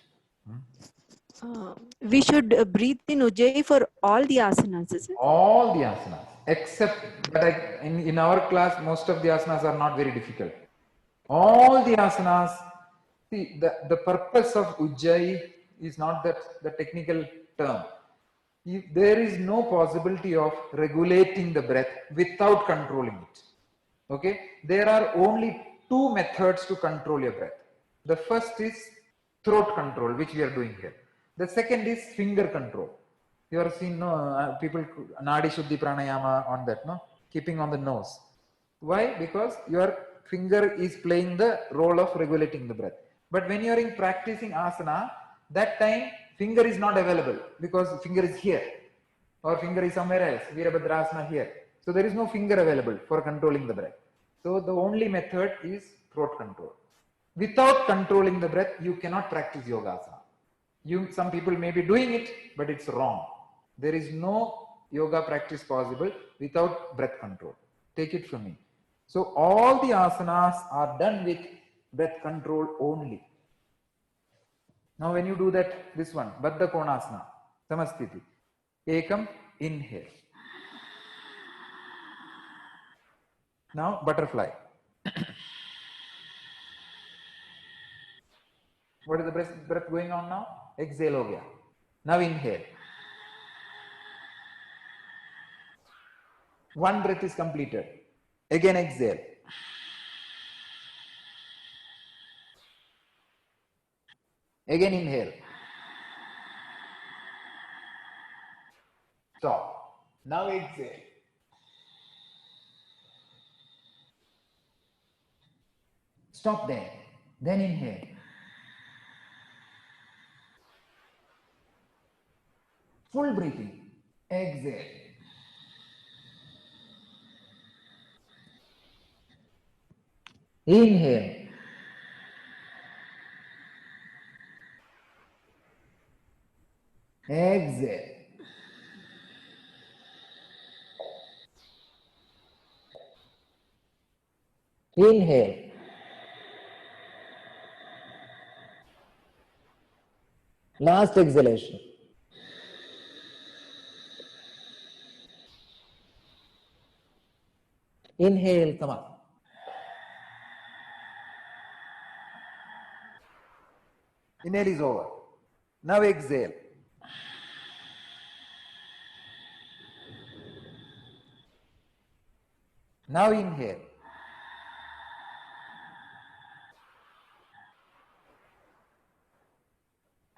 We should breathe in Ujjayi for all the asanas, is it? All the asanas, except that in our class, most of the asanas are not very difficult. All the asanas, see, the purpose of Ujjayi is not that the technical term. There is no possibility of regulating the breath without controlling it. Okay, there are only two methods to control your breath. The first is throat control, which we are doing here. The second is finger control. You have seen people Nadi Shuddhi Pranayama on that, no? Keeping on the nose. Why? Because your finger is playing the role of regulating the breath. But when you are in practicing asana, that time finger is not available because finger is here or finger is somewhere else. Virabhadrasana here. So there is no finger available for controlling the breath. So the only method is throat control. Without controlling the breath, you cannot practice yogasana. Some people may be doing it, but it's wrong. There is no yoga practice possible without breath control. Take it from me. So all the asanas are done with breath control only. Now when you do that, this one, Baddha Konasana, Samasthiti, Ekam, inhale. Now butterfly. What is the breath going on now? Exhale ho gaya. Now inhale. One breath is completed. Again exhale. Again inhale. Stop. Now exhale. Stop there. Then inhale. Full breathing. Exhale. Inhale. Exhale. Inhale. Last exhalation. Inhale, come up. Inhale is over. Now exhale. Now inhale.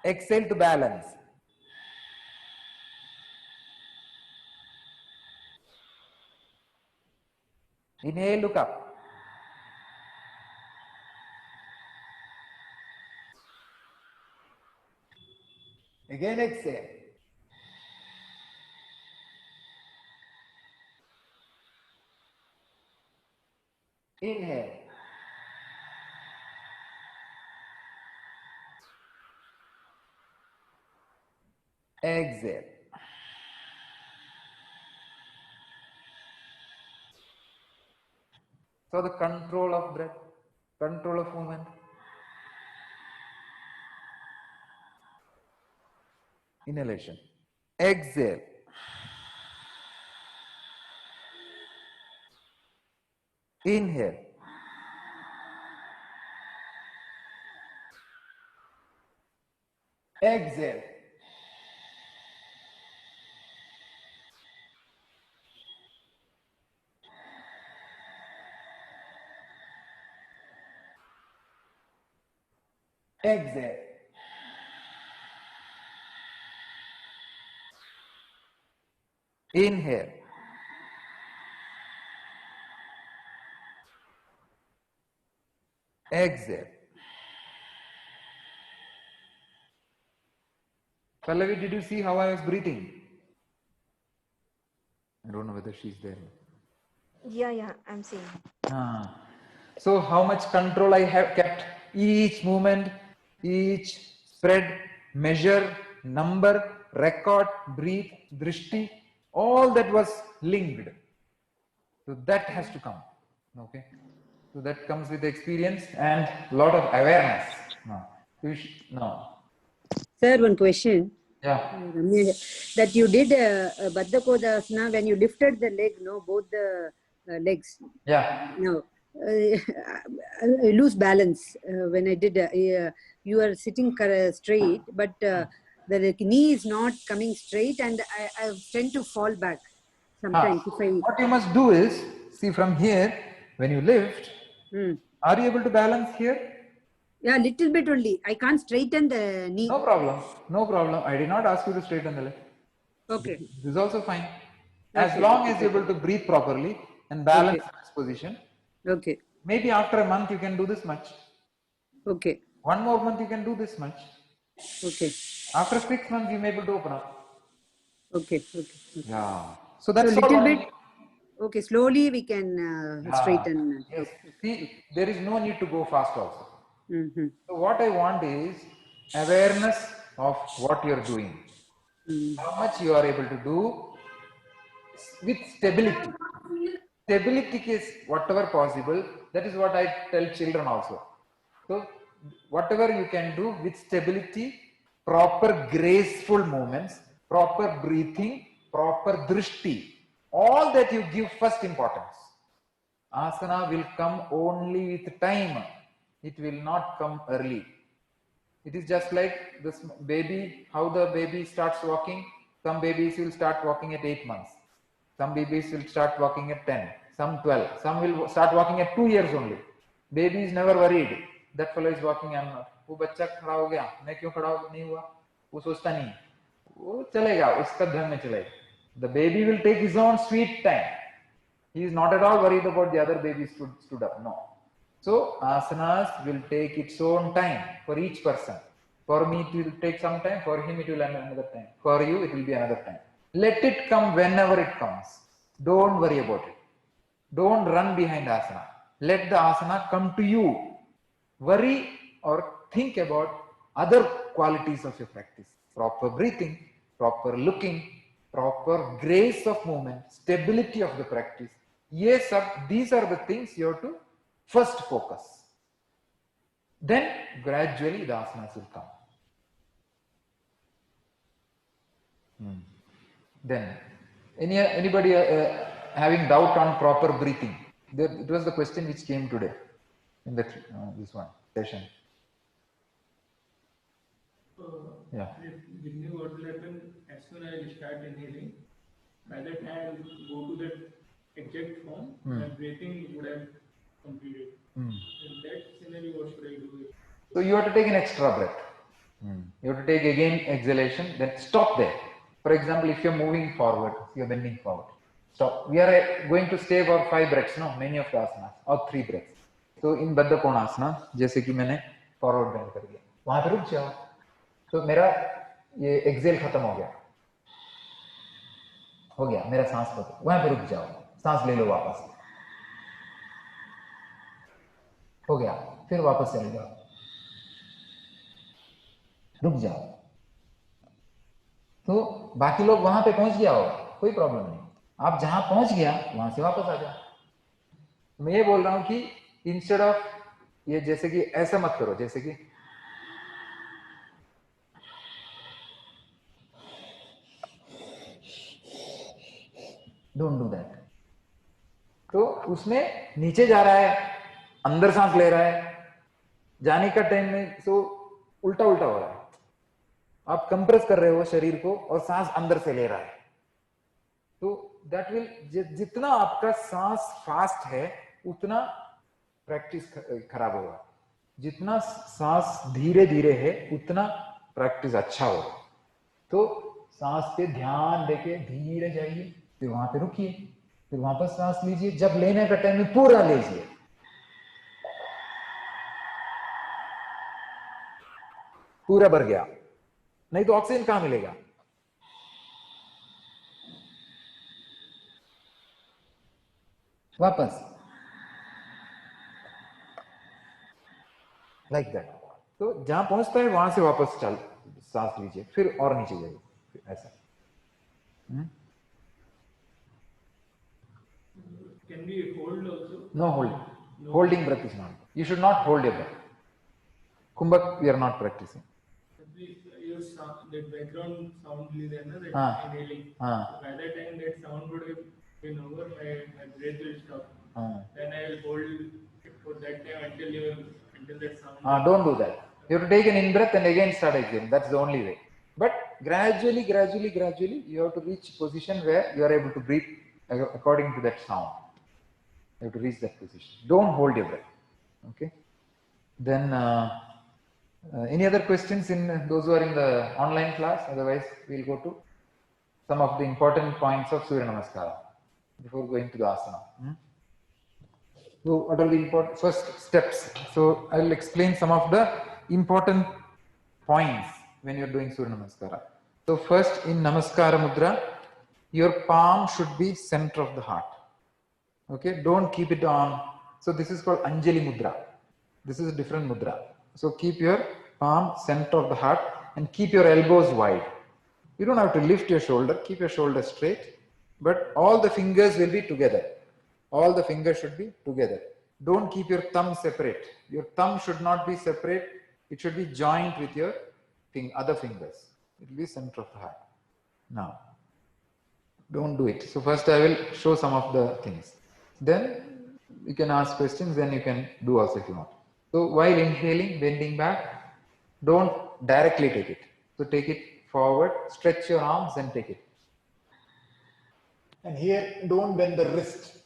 Exhale to balance. Inhale, look up. Again exhale. Inhale. Exhale. So the control of breath, control of movement. Inhalation. Exhale. Inhale. Exhale. Exhale. Inhale. Exhale. Pallavi, did you see how I was breathing? I don't know whether she's there. Yeah, I'm seeing. So how much control I have kept? Each movement, each spread, measure, number, record, breathe, drishti, all that was linked. So that has to come. Okay. So that comes with experience and lot of awareness. No. No. Sir, one question. Yeah. That you did Baddha Kodasana when you lifted the leg, no, both the legs. Yeah. No, I lose balance when I did. You are sitting straight, but the knee is not coming straight, and I tend to fall back sometimes. If I What you must do is, see from here, when you lift, are you able to balance here? yeah, little bit only. I can't straighten the knee. No problem. No problem. I did not ask you to straighten the leg. Okay. This is also fine. As Okay, long okay, as you're able to breathe properly and balance Okay. this position, Okay. maybe after a month you can do this much. Okay. One more month you can do this much. Okay. After 6 months you may be able to open up. Okay. Okay. Yeah. So So that's all. little what bit. I- Okay, slowly we can straighten. Yes. See, there is no need to go fast also. Mm-hmm. So what I want is awareness of what you're doing. How much you are able to do with stability. Stability is whatever possible. That is what I tell children also. So whatever you can do with stability, proper graceful movements, proper breathing, proper drishti, all that you give first importance. Asana will come only with time. It will not come early. It is just like this baby, how the baby starts walking. Some babies will start walking at 8 months. Some babies will start walking at 10, some 12. Some will start walking at 2 years only. Baby is never worried. That fellow is walking, I'm not. वो बच्चा खड़ा हो गया, मैं क्यों खड़ा नहीं हुआ? वो सोचता नहीं, वो चलेगा, उसका धर्म में चलेगा. The baby will take his own sweet time. He is not at all worried about the other baby stood up. No. So asanas will take its own time for each person. For me it will take some time, for him it will another time. For you it will be another time. Let it come whenever it comes. Don't worry about it. Don't run behind asana. Let the asana come to you. Worry or think about other qualities of your practice. Proper breathing, proper looking, proper grace of movement, stability of the practice. Yes, sir, these are the things you have to first focus. Then gradually the asanas will come. Then anybody having doubt on proper breathing? It was the question which came today in the this one session. Yeah. With me, what will happen as soon as I start inhaling? By the time I go to that exact form, my breathing would have completed. In that scenario, what should I do? So you have to take an extra breath. You have to take again exhalation, then stop there. For example, if you're moving forward, you're bending forward. Stop. We are going to stay for 5 breaths, no? Many of the asanas, or 3 breaths. So in Baddha Konasana, जैसे कि मैंने forward bend कर दिया, वहां पे रुक जाओ. तो मेरा ये एक्सेल खत्म हो गया, मेरा सांस खत्म, वहां पे रुक जाओ, सांस ले लो वापस, हो गया, फिर वापस चले जाओ, रुक जाओ. तो बाकी लोग वहां पे पहुंच गया होगा, कोई प्रॉब्लम नहीं. आप जहां पहुंच गया वहां से वापस आ जाओ. मैं ये बोल रहा हूं कि इंस्टेड ऑफ ये जैसे कि ऐसा मत करो, जैसे कि डोंट डू दैट. तो उसमें नीचे जा रहा है, अंदर सांस ले रहा है, जाने का टाइम में तो उल्टा उल्टा हो रहा है. आप कंप्रेस कर रहे हो शरीर को और सांस अंदर से ले रहा है. तो दैट विल, जितना आपका सांस फास्ट है उतना प्रैक्टिस खराब होगा. जितना सांस धीरे धीरे है उतना प्रैक्टिस अच्छा होगा. तो सांस पे ध्यान देके धीरे जाइए, फिर वहां पे रुकिए, फिर वापस सांस लीजिए. जब लेने का टाइम में पूरा लीजिए. पूरा भर गया, नहीं तो ऑक्सीजन कहां मिलेगा. वापस लाइक दैट. तो जहां पहुंचता है वहां से वापस चल सांस लीजिए, फिर और नीचे जाइए, ऐसा. Can we hold also? No holding. Holding breath is not. You should not hold your breath. Kumbhak, we are not practicing. Your sound, that background sound is there, na, that inhaling. Ah. By the time that sound would have been over, my breath will stop. Then I will hold it for that time until that sound. Don't do that. You have to take an in breath and again start exhaling. That's the only way. But gradually, you have to reach a position where you are able to breathe according to that sound. You have to reach that position. Don't hold your breath. Okay. Then, any other questions in those who are in the online class? Otherwise, we'll go to some of the important points of Surya Namaskara before going to the asana. So, what are the important first steps? So, I will explain some of the important points when you are doing Surya Namaskara. So, first in Namaskara Mudra, your palm should be center of the heart. Okay, don't keep it on. So, this is called Anjali Mudra. This is a different mudra. So, keep your palm center of the heart and keep your elbows wide. You don't have to lift your shoulder, keep your shoulder straight, but all the fingers will be together. All the fingers should be together. Don't keep your thumb separate. Your thumb should not be separate. It should be joined with your other fingers. It will be center of the heart. Now, don't do it. So first I will show some of the things. Then you can ask questions, then you can do also if you want. So while inhaling, bending back, don't directly take it. So take it forward, stretch your arms and take it. And here, don't bend the wrist.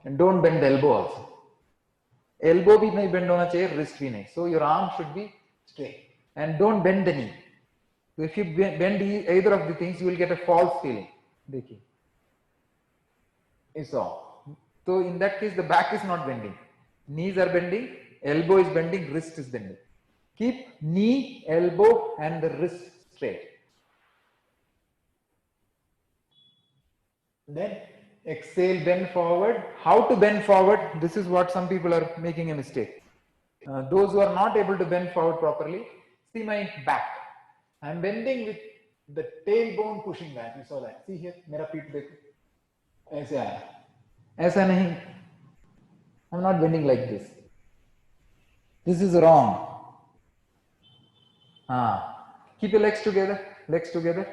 And don't bend the elbow also. Elbow bhi nahi bend hona chahiye, wrist bhi nahi. So your arm should be straight. And don't bend the knee. So if you bend either of the things, you will get a false feeling. Dekhiye. It's all. So in that case, the back is not bending. Knees are bending, elbow is bending, wrist is bending. Keep knee, elbow and the wrist straight. Then exhale, bend forward. How to bend forward? This is what some people are making a mistake. Those who are not able to bend forward properly, see my back. I am bending with the tailbone pushing back. You saw that. See here, mera feet dekho. ऐसे आया. ऐसा नहीं. I am not bending like this. This is wrong. Keep your legs together. Legs together.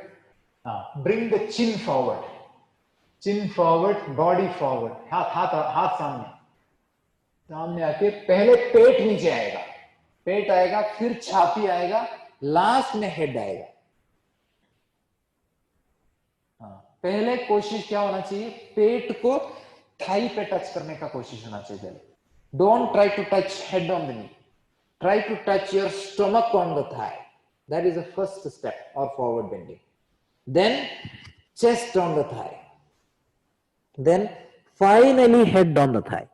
Bring the chin forward. Chin forward, body forward. हाथ सामने. सामने आके पहले पेट नीचे आएगा. पेट आएगा, फिर छाती आएगा, लास्ट में हेड आएगा. पहले कोशिश क्या होना चाहिए? पेट को थाई पे टच करने का कोशिश होना चाहिए. Don't try to touch head on the knee. Try to touch your stomach on the thigh. That is the first step or forward bending. Then chest on the thigh. Then finally head on the thigh.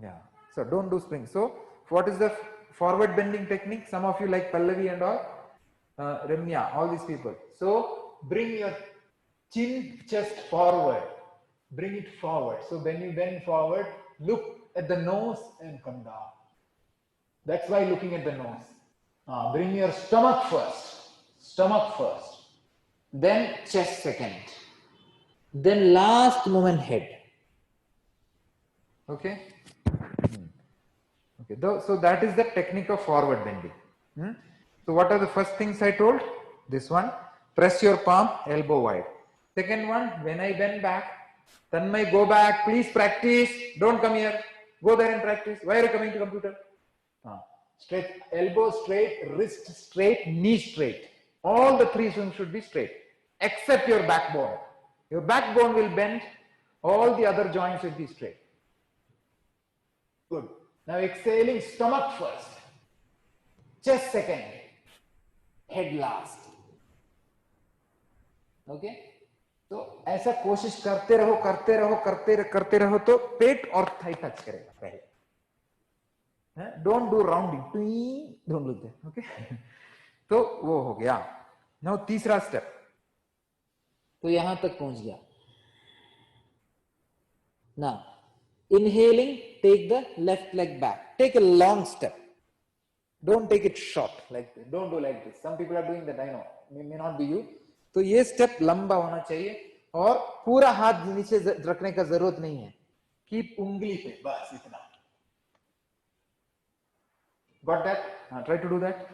Yeah. So don't do spring. So what is the forward bending technique? Some of you like Pallavi and all, Ramya, all these people. So bring your chin, chest forward. Bring it forward. So when you bend forward, look at the nose and come down. That's why looking at the nose. Bring your stomach first. Stomach first. Then chest second. Then last moment head. Okay? Okay. So that is the technique of forward bending. So what are the first things I told? This one. Press your palm, elbow wide. Second one, when I bend back, Tanmay, go back, please practice. Don't come here. Go there and practice. Why are you coming to computer? Straight, elbow straight, wrist straight, knee straight. All the three should be straight, except your backbone. Your backbone will bend. All the other joints will be straight. Good. Now exhaling, stomach first, chest second, head last. Okay? तो ऐसा कोशिश करते रहो तो पेट और Thai touch करेगा पहले. Don't do rounding. Don't do that. Okay? तो वो हो गया. Now तीसरा स्टेप. तो यहां तक पहुंच गया. Now inhaling, take the left leg back. Take a long step. Don't take it short like this. Don't do like this. Some people are doing that. I know. May not be you. तो ये step लंबा होना चाहिए. और पूरा हाथ नीचे रखने का जरूरत नहीं है, कीप उंगली पे बस इतना. Got that? Try to do that.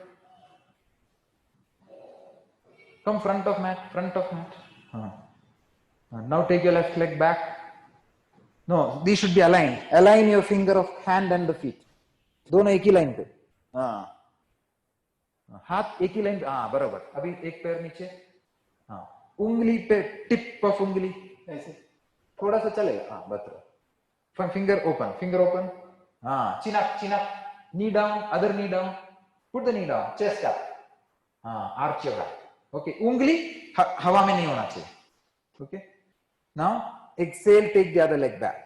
Come front of mat, front of mat. Now take your left leg back. No, these should be aligned. Align your finger of hand and the feet. दोनों एक ही line पे. हाथ एक ही line पे. बराबर. अभी एक पैर नीचे. उंगली पे, टिप ऑफ उंगली ऐसे थोड़ा सा चलेगा. बराबर. Finger open, finger open. Chin up, chin up. Knee down, other knee down. Put the knee down, chest up. Arch your back. Okay, उंगली हवा में नहीं होना चाहिए. Okay. Now exhale, take the other leg back.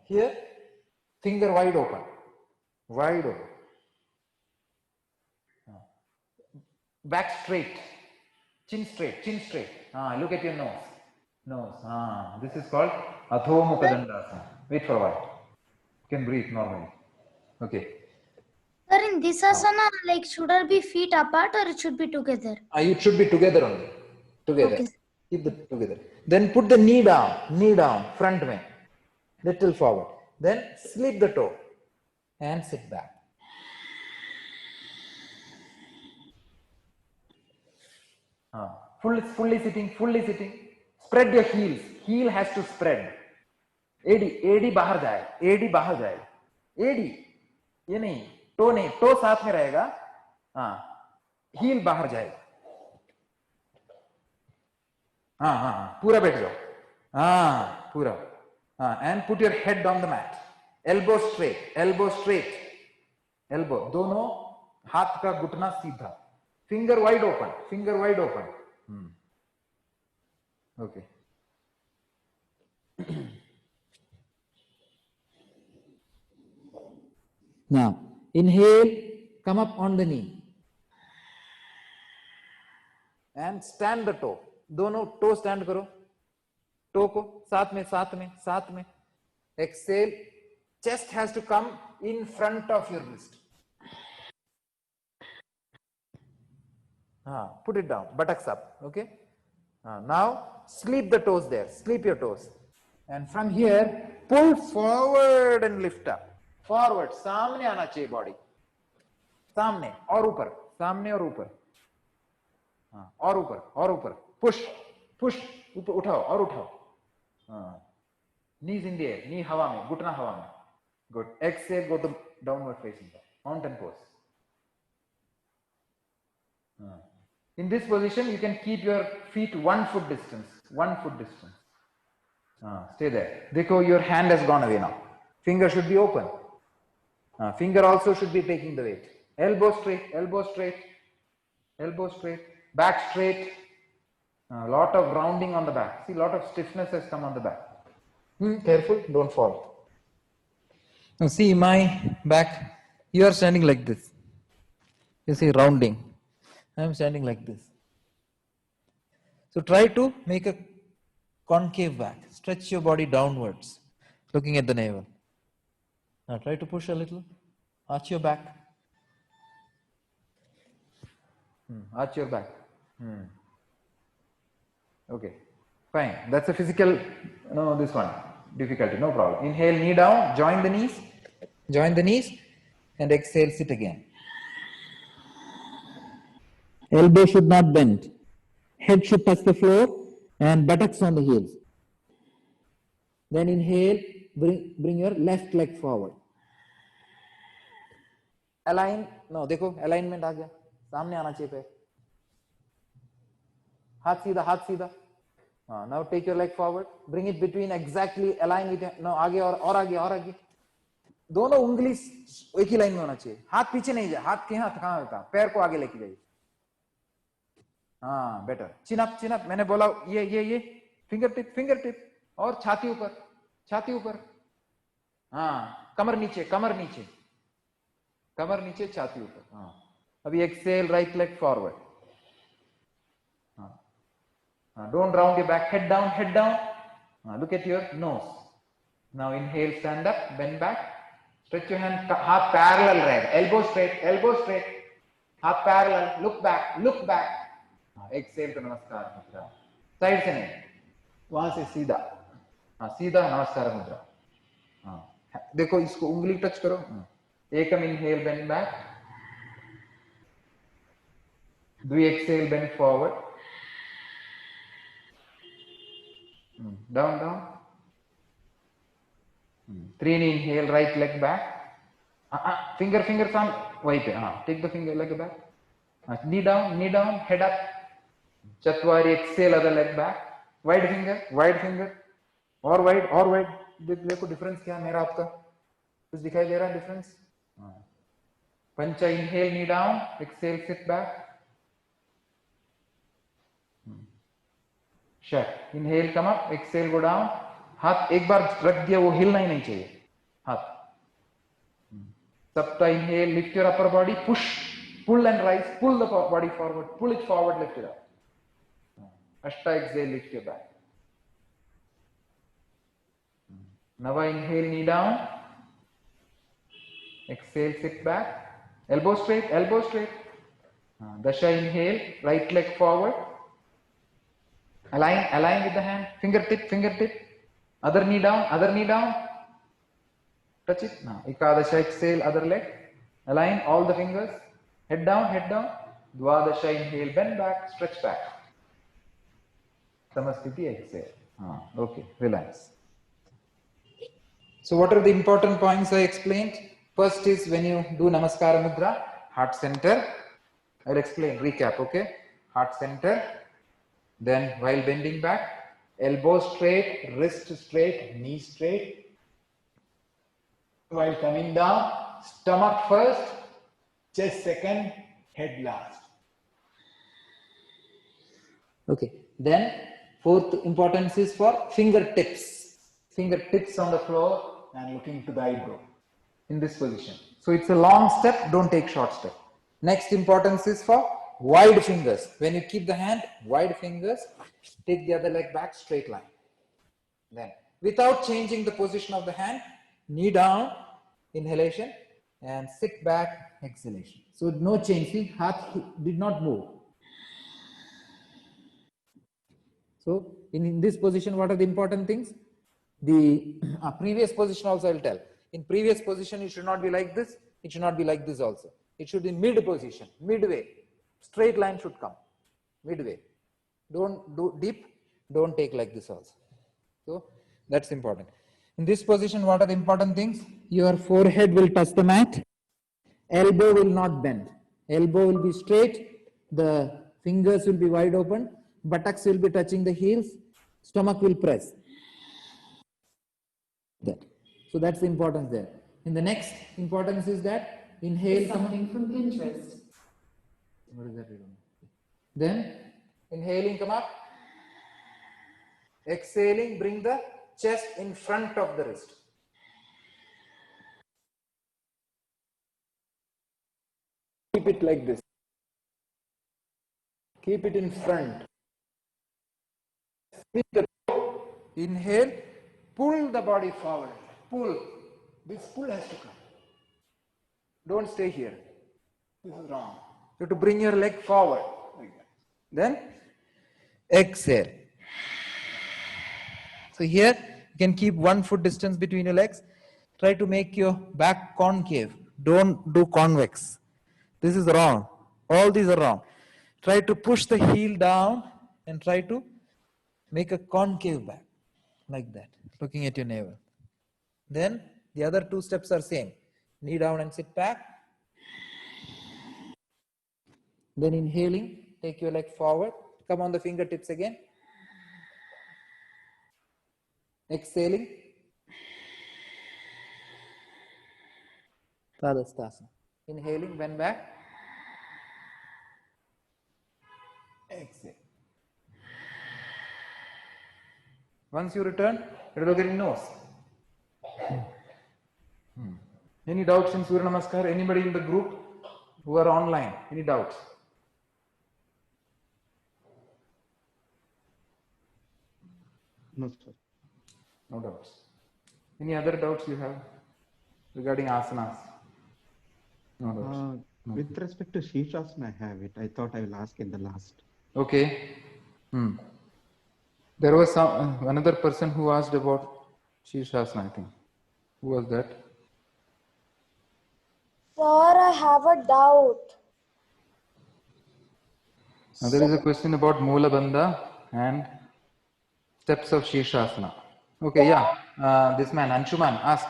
Here, finger wide open, wide open. Back straight, chin straight, chin straight. Look at your nose, nose. This is called Adho Mukha Dandasana. Wait for a while. You can breathe normally. Okay. Sir, in this asana, like, should I be feet apart or it should be together? It should be together only. Together. Okay. Keep it together. Then put the knee down, front way, little forward. Then slip the toe and sit back. Fully sitting. Spread your heels. Heel has to spread. AD बाहर जाए. AD ये नहीं, to नहीं, to साथ में रहेगा. Heal बाहर जाएगा. पूरा बैठ जाओ. पूरा. And put your head on the mat. Elbow straight. Elbow. दोनों हाथ का घुटना सीधा. Finger wide open. Okay. Now, inhale, come up on the knee. And stand the toe. दोनों toe stand करो. Toe को साथ में. Exhale. Chest has to come in front of your wrist. Put it down. Buttocks up. Okay. Now, sleep the toes there. Sleep your toes. And from here, pull forward and lift up. Forward, सामने आना चाहिए body. सामने और ऊपर. और ऊपर. Push. ऊपर उठाओ. Knees in the air. Knee हवा में, घुटना हवा में. Good. Exhale, go to downward facing dog. Mountain pose. In this position, you can keep your feet 1 foot distance. Stay there. Dekho, your hand has gone away now. Finger should be open. Finger also should be taking the weight. Elbow straight. Back straight. A lot of rounding on the back. See, a lot of stiffness has come on the back. Careful, don't fall. Now see my back. You are standing like this. You see rounding. I am standing like this. So try to make a concave back. Stretch your body downwards, looking at the navel. Now try to push a little. Arch your back. Arch your back. Okay, fine. That's a physical, this one, difficulty, no problem. Inhale, knee down, join the knees, and exhale, sit again. Elbow should not bend. Head should touch the floor and buttocks on the heels. Then inhale, bring your left leg forward. Align, देखो alignment आ गया, सामने आना चाहिए पैर. हाथ सीधा. Now take your leg forward, bring it between, exactly align with आगे और आगे. दोनों उंगली एक ही लाइन में होना चाहिए. हाथ पीछे नहीं जाए. हाथ कहाँ होता, पैर को आगे लेके जाइए. बेटर. चिन अप. मैंने बोला ये फिंगर टिप और छाती ऊपर. कमर नीचे. छाती ऊपर. अभी exhale, right leg forward. Don't round your back. Head down. Look at your nose. Now inhale, stand up, bend back. Stretch your hand. Heart parallel रहेगा. Elbow straight. Heart parallel. Look back. Exhale to Namaskar Mudra. Side से नहीं, वहां से सीधा. सीधा नमस्कार मुद्रा. देखो इसको उंगली टच करो. एकम inhale bend back. Dvi exhale bend forward. Down, down. Trini inhale right leg back. Fingers on wipe. Take the finger leg back. Knee down, head up. Chatwari exhale other leg back. Wide finger. और wide. देखो difference क्या है मेरा आपका, कुछ दिखाई दे रहा है डिफरेंस? पंचा inhale knee down, exhale sit back. Shut inhale come up, exhale go down. हाथ एक बार रख दिया वो हिलना ही नहीं चाहिए हाथ. सप्ता inhale lift your upper body, push pull and rise, pull the body forward, pull it forward, lift it up. अष्टा exhale lift your back. Nava inhale knee down, exhale sit back, elbow straight. Dasha inhale right leg forward, align with the hand, fingertip, other knee down, touch it. Now Ekadasha exhale other leg, align all the fingers, head down, Dwadasha inhale bend back, stretch back, Samasthiti exhale. Okay, relax. So what are the important points I explained? First is when you do Namaskara Mudra, heart center. I'll explain, recap, okay? Heart center. Then while bending back, elbow straight, wrist straight, knee straight. While coming down, stomach first, chest second, head last. Okay. Then fourth importance is for fingertips. Fingertips on the floor and looking to the eyebrow in this position. So it's a long step, don't take short step. Next importance is for wide fingers. When you keep the hand, wide fingers, take the other leg back, straight line. Then without changing the position of the hand, knee down, inhalation, and sit back, exhalation. So no change, see, heart did not move. So in this position, what are the important things? The previous position also I'll tell. In previous position, it should not be like this. It should not be like this also. It should be mid position, midway. Straight line should come, midway. Don't do deep, don't take like this also. So that's important. In this position, what are the important things? Your forehead will touch the mat. Elbow will not bend. Elbow will be straight. The fingers will be wide open. Buttocks will be touching the heels. Stomach will press. That. So that's the importance there. In the next importance is that inhale something from Pinterest. What is that? Then inhaling, come up. Exhaling, bring the chest in front of the wrist. Keep it like this. Keep it in front. Inhale, pull the body forward. Pull. This pull has to come. Don't stay here. This is wrong. You have to bring your leg forward. Like that. Then exhale. So here you can keep 1 foot distance between your legs. Try to make your back concave. Don't do convex. This is wrong. All these are wrong. Try to push the heel down and try to make a concave back. Like that. Looking at your navel. Then the other 2 steps are same. Knee down and sit back. Then inhaling, take your leg forward. Come on the fingertips again. Exhaling. Tadasthasana. Inhaling, bend back. Exhale. Once you return, look at your nose. Any doubts in Surya Namaskar? Anybody in the group who are online? Any doubts? No, sir. No doubts. Any other doubts you have regarding asanas? No doubts. With respect to Shirshasana, I have it. I thought I will ask in the last. Okay. There was some another person who asked about Shirshasana, I think. Who was that? Sir, I have a doubt. Now there is a question about Moola Bandha and steps of Shirshasana. Okay, yeah. This man, Anshuman, ask.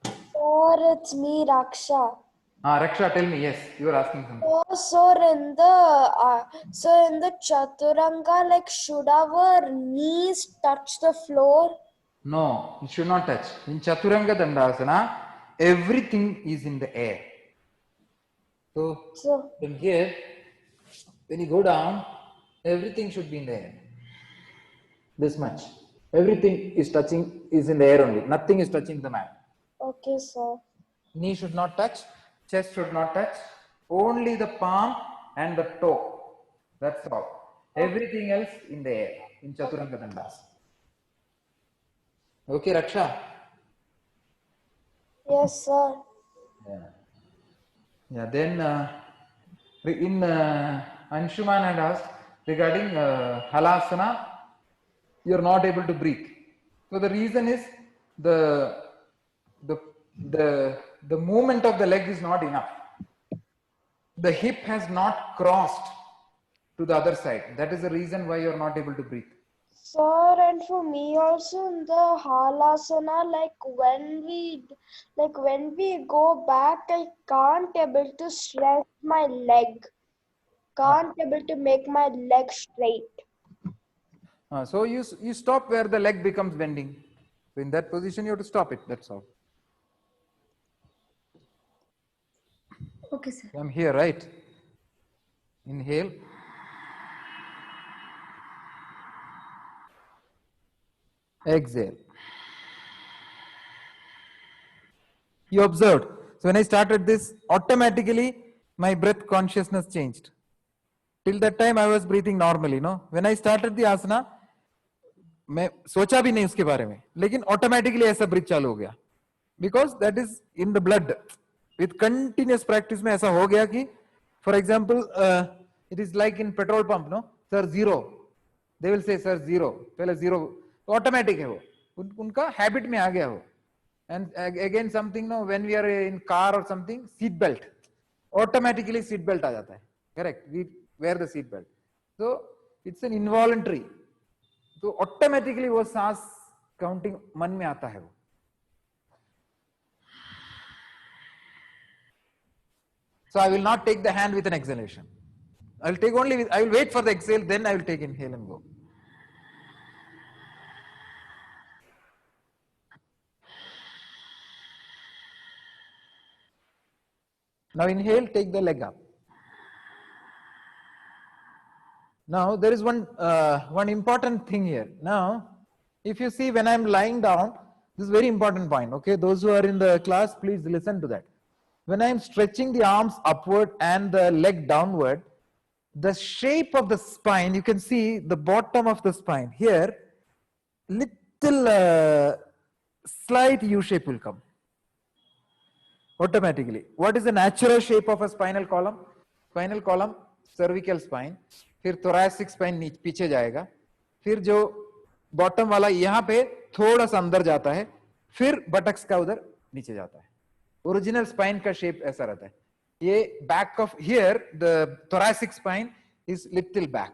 Sir, it's me, Raksha. Raksha, tell me. Yes, you are asking something. Oh, so in the Chaturanga, like, should our knees touch the floor? No, it should not touch. In Chaturanga Dandasana, everything is in the air. So, So, from here, when you go down, everything should be in the air. This much. Everything is touching, is in the air only. Nothing is touching the mat. okay, sir. Knee should not touch, chest should not touch, only the palm and the toe. That's all. Everything else in the air, in Chaturanga Dandasana. Okay, Raksha? Yes, sir. Yeah, then in Anshuman had asked regarding Halasana, you are not able to breathe. So the reason is the movement of the leg is not enough. The hip has not crossed to the other side. That is the reason why you are not able to breathe. Sir, and for me also in the Halasana, like when we go back, I can't able to stretch my leg. Can't able to make my leg straight. So you stop where the leg becomes bending. So in that position you have to stop it. That's all. Okay, sir. I'm here, right? Inhale. Exhale. You observed. So when I started this, automatically my breath consciousness changed. Till that time I was breathing normally, no? When I started the asana, मैं सोचा भी नहीं उसके बारे में, लेकिन automatically ऐसा breath चालू हो गया. Because that is in the blood. With continuous practice में ऐसा हो गया कि, for example, it is like in petrol pump, no? Sir, zero. They will say, sir, zero. पहले zero. Automatic है वो. उनका habit में आ गया वो. And again something, no, when we are in car or something, seat belt. Automatically seat belt आ जाता है. Correct. We wear the seat belt. So it's an involuntary. तो automatically वो सांस counting मन में आता है वो. So I will not take the hand with an exhalation. I will take only I will wait for the exhale, then I will take inhale and go. Now inhale, take the leg up. Now there is one important thing here. Now, if you see when I am lying down, this is a very important point. Okay, those who are in the class, please listen to that. When I am stretching the arms upward and the leg downward, the shape of the spine, you can see the bottom of the spine here, little slight U shape will come automatically. What is the natural shape of a spinal column? Spinal column, cervical spine, फिर thoracic spine पीछे जाएगा, फिर जो bottom वाला यहाँ पे थोड़ा सा अंदर जाता है, फिर buttocks का उधर नीचे जाता है. Original spine का shape ऐसा रहता है. ये back of here, the thoracic spine is little back.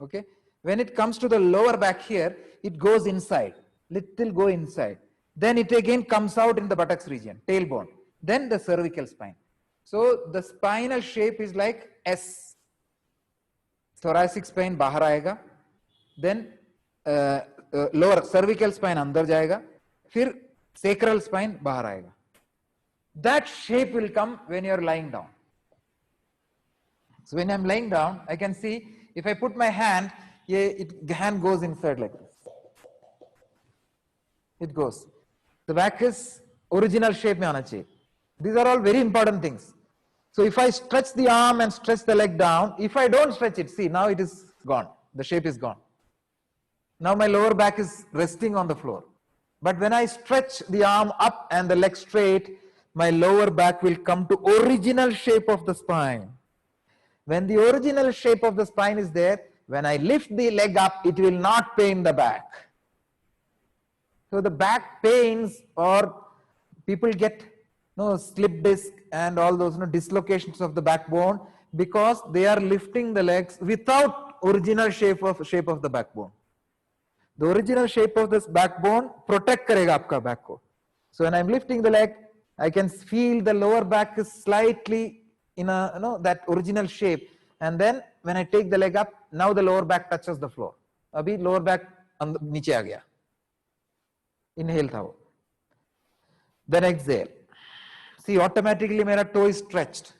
Okay. When it comes to the lower back here, it goes inside, little go inside. Then it again comes out in the buttocks region, tailbone. Then the cervical spine. So the spinal shape is like S. Thoracic spine बाहर आएगा, then lower cervical spine अंदर जाएगा, फिर sacral spine बाहर आएगा. That shape will come when you are lying down. So when I am lying down, I can see if I put my hand, the hand goes inside like this. It goes. The back is original shape में आना चाहिए. These are all very important things. So if I stretch the arm and stretch the leg down, if I don't stretch it, see now it is gone. The shape is gone. Now my lower back is resting on the floor. But when I stretch the arm up and the leg straight, my lower back will come to original shape of the spine. When the original shape of the spine is there, when I lift the leg up, it will not pain the back. So the back pains, or people get slip disc and all those dislocations of the backbone because they are lifting the legs without original shape of the backbone. The original shape of this backbone protect karega aapka back ko. So when I'm lifting the leg, I can feel the lower back is slightly in a that original shape, and then when I take the leg up, now the lower back touches the floor. Abhi lower back niche aa gaya. Inhale tha wo. Then exhale. See, automatically my toe is stretched.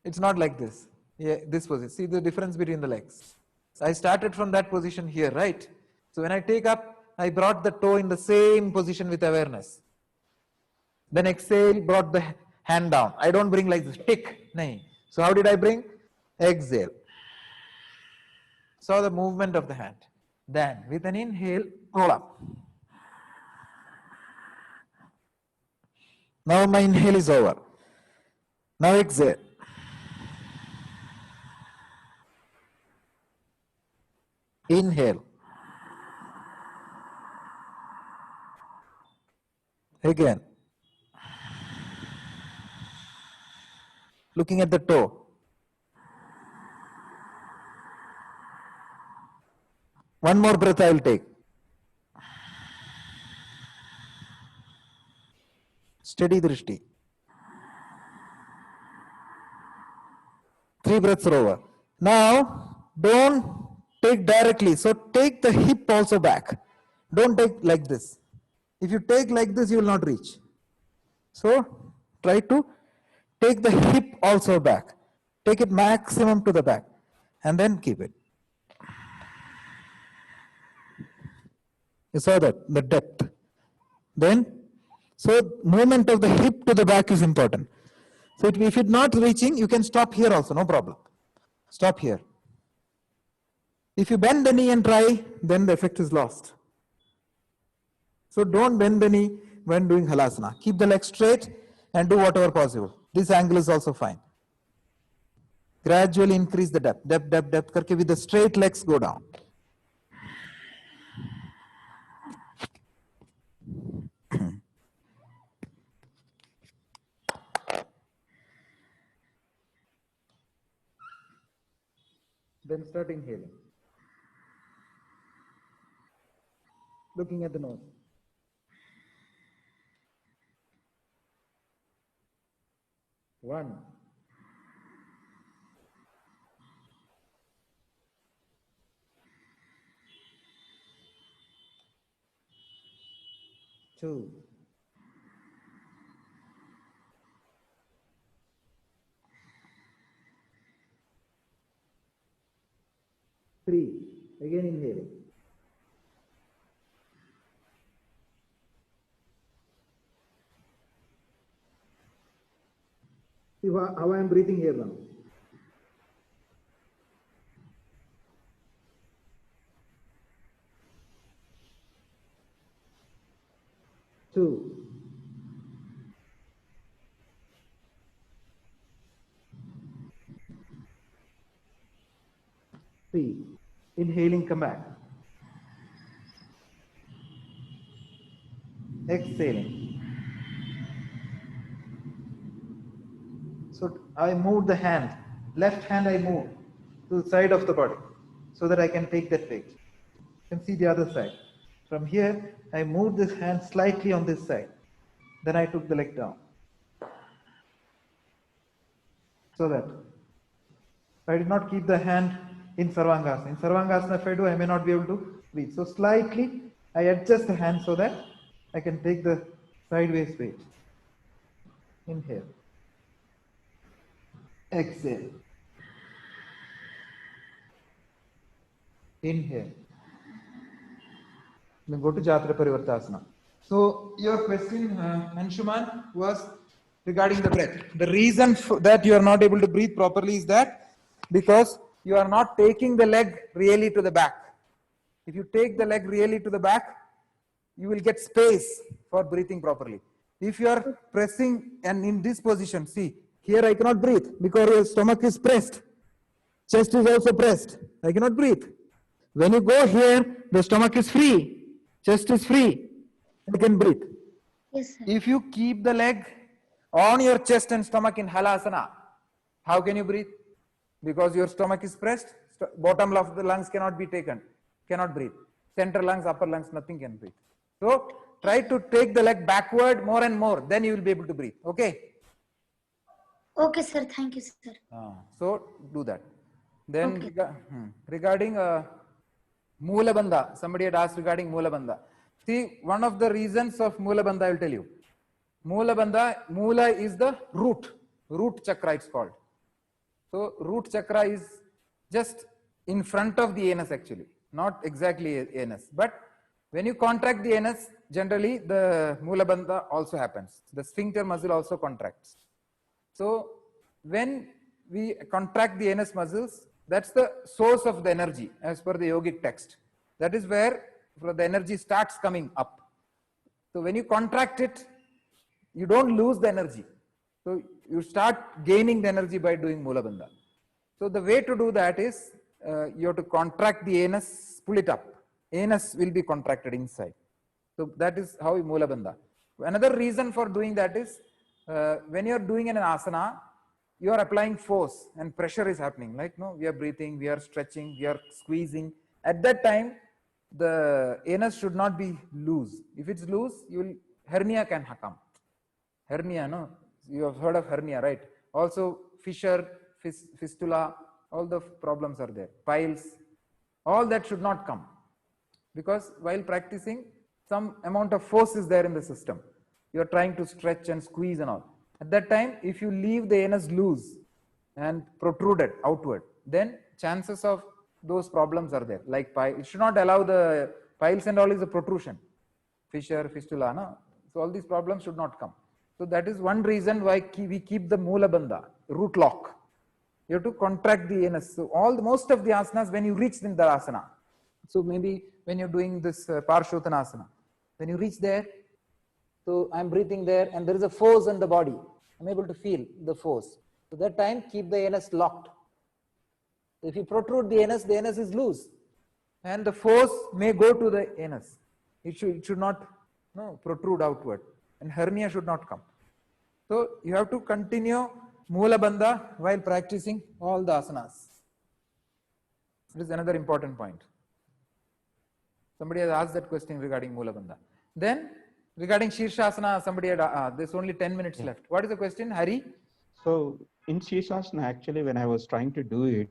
It's not like this. Yeah, this position. See the difference between the legs. I started from that position here, right? So when I take up, I brought the toe in the same position with awareness. Then exhale, brought the hand down. I don't bring like this. Tick. Nahi. So how did I bring? Exhale. Saw the movement of the hand. Then with an inhale, roll up. Now my inhale is over. Now exhale. Inhale. Again. Looking at the toe. One more breath I will take. Steady drishti. 3 breaths are over. Now, don't take directly. So take the hip also back. Don't take like this. If you take like this, you will not reach. So try to take the hip also back. Take it maximum to the back and then keep it. You saw that, the depth. Then, so movement of the hip to the back is important. So if it's not reaching, you can stop here also, no problem. Stop here. If you bend the knee and try, then the effect is lost. So don't bend the knee when doing halasana. Keep the leg straight and do whatever possible. This angle is also fine. Gradually increase the depth. Depth karke with the straight legs go down. Then start inhaling. Looking at the nose. One. Two. Three. Again inhaling. See how I am breathing here now. Two. Three. Inhaling, come back. Exhaling. So I move the hand. Left hand I move to the side of the body so that I can take that weight. You can see the other side. From here, I moved this hand slightly on this side. Then I took the leg down. So that I did not keep the hand in Sarvangasana. In Sarvangasana, if I do, I may not be able to breathe. So slightly, I adjust the hand so that I can take the sideways weight. Inhale. Exhale. Inhale. Then go to Jatra Parivartasana. So your question, Anshuman, was regarding the breath. The reason that you are not able to breathe properly is that because you are not taking the leg really to the back. If you take the leg really to the back, you will get space for breathing properly. If you are pressing and in this position, see, Here I cannot breathe because your stomach is pressed. Chest is also pressed. I cannot breathe. When you go here, the stomach is free. Chest is free. I can breathe. Yes, sir. If you keep the leg on your chest and stomach in halasana, how can you breathe? Because your stomach is pressed, bottom of the lungs cannot be taken, cannot breathe. Center lungs, upper lungs, nothing can breathe. So try to take the leg backward more and more, then you will be able to breathe. Okay? Okay, sir. Thank you, sir. So do that. Then Okay. regarding Moola Bandha, somebody had asked regarding Moola Bandha. See, one of the reasons of Moola Bandha, I will tell you. Moola Bandha, Moola is the root chakra it's called. So root chakra is just in front of the anus actually, not exactly anus. But when you contract the anus, generally the Moola Bandha also happens. The sphincter muscle also contracts. So when we contract the anus muscles, that's the source of the energy as per the yogic text. That is where the energy starts coming up. So when you contract it, you don't lose the energy. So you start gaining the energy by doing Moola Bandha. So the way to do that is you have to contract the anus, pull it up. Anus will be contracted inside. So that is how Moola Bandha. Another reason for doing that is when you are doing an asana, you are applying force and pressure is happening. Like no, we are breathing, we are stretching, we are squeezing. At that time, the anus should not be loose. If it's loose, hernia can come. Hernia, no? You have heard of hernia, right? Also fissure, fistula, all the problems are there. Piles, all that should not come. Because while practicing, some amount of force is there in the system. You are trying to stretch and squeeze and all. At that time, if you leave the anus loose and protruded outward, then chances of those problems are there. Like it should not allow the piles and all is a protrusion. Fissure, fistula, no? So all these problems should not come. So that is one reason why we keep the Moola Bandha, root lock. You have to contract the anus. So most of the asanas, when you reach in the asana, so maybe when you're doing this Parshvottanasana, when you reach there, so I'm breathing there and there is a force in the body. I'm able to feel the force. So that time, keep the anus locked. If you protrude the anus is loose. And the force may go to the anus. It should not protrude outward. And hernia should not come. So you have to continue Moola Bandha while practicing all the asanas. This is another important point. Somebody has asked that question regarding Moola Bandha. Then regarding Shirshasana, somebody had, there's only 10 minutes left. What is the question, Hari? So in Shirshasana, actually, when I was trying to do it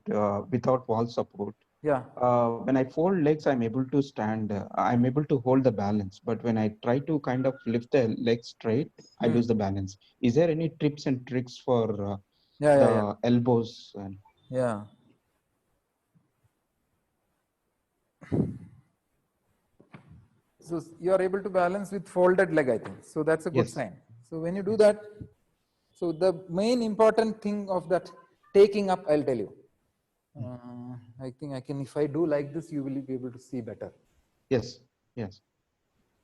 without wall support, when I fold legs, I'm able to stand, I'm able to hold the balance. But when I try to kind of lift the legs straight, I lose the balance. Is there any tips and tricks for the elbows? Yeah. So you are able to balance with folded leg, I think. So that's a good sign. So when you do that, so the main important thing of that taking up, I'll tell you. I think I can, if I do like this, you will be able to see better. Yes, yes.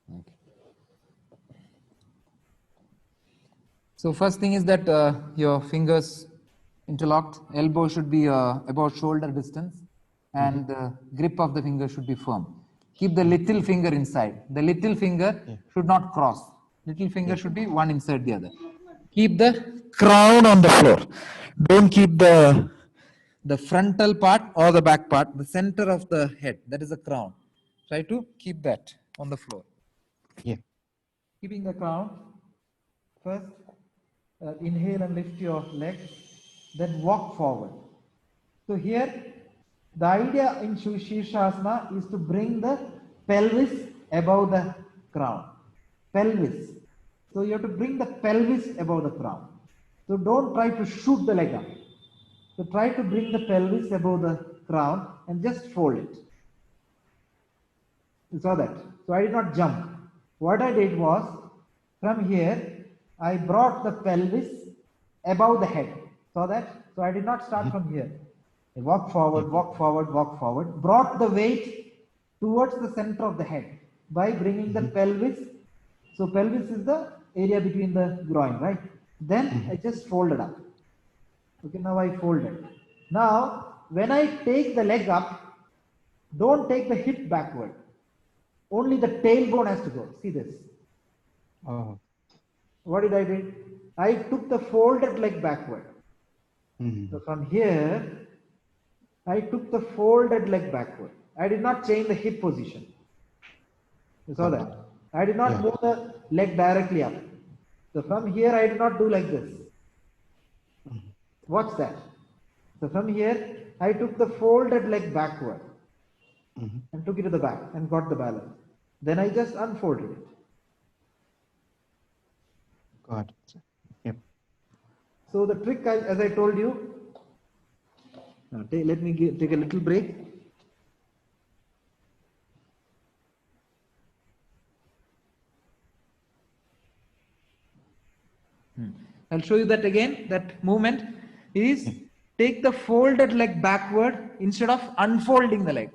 Okay. So first thing is that your fingers interlocked, elbow should be about shoulder distance and the grip of the finger should be firm. Keep the little finger inside. The little finger should not cross. Little finger should be one inside the other. Keep the crown on the floor. Don't keep the frontal part or the back part, the center of the head, that is the crown. Try to keep that on the floor. Yeah. Keeping the crown, first inhale and lift your leg, then walk forward. So here, the idea in Shirshasana is to bring the pelvis above the crown. Pelvis. So you have to bring the pelvis above the crown. So don't try to shoot the leg up. So try to bring the pelvis above the crown and just fold it. You saw that. So I did not jump. What I did was, from here, I brought the pelvis above the head. Saw that? So I did not start from here. I walk forward, walk forward, walk forward. Brought the weight towards the center of the head by bringing the pelvis. So pelvis is the area between the groin, right? Then I just folded up. Okay, now I fold it. Now, when I take the leg up, don't take the hip backward. Only the tailbone has to go. See this. Oh. What did I do? I took the folded leg backward. So from here, I took the folded leg backward. I did not change the hip position. You saw that? I did not move the leg directly up. So from here, I did not do like this. Watch that. So from here, I took the folded leg backward and took it to the back and got the balance. Then I just unfolded it. Got it. Yep. So the trick, as I told you, let me take a little break. I'll show you that again. That movement is take the folded leg backward instead of unfolding the leg.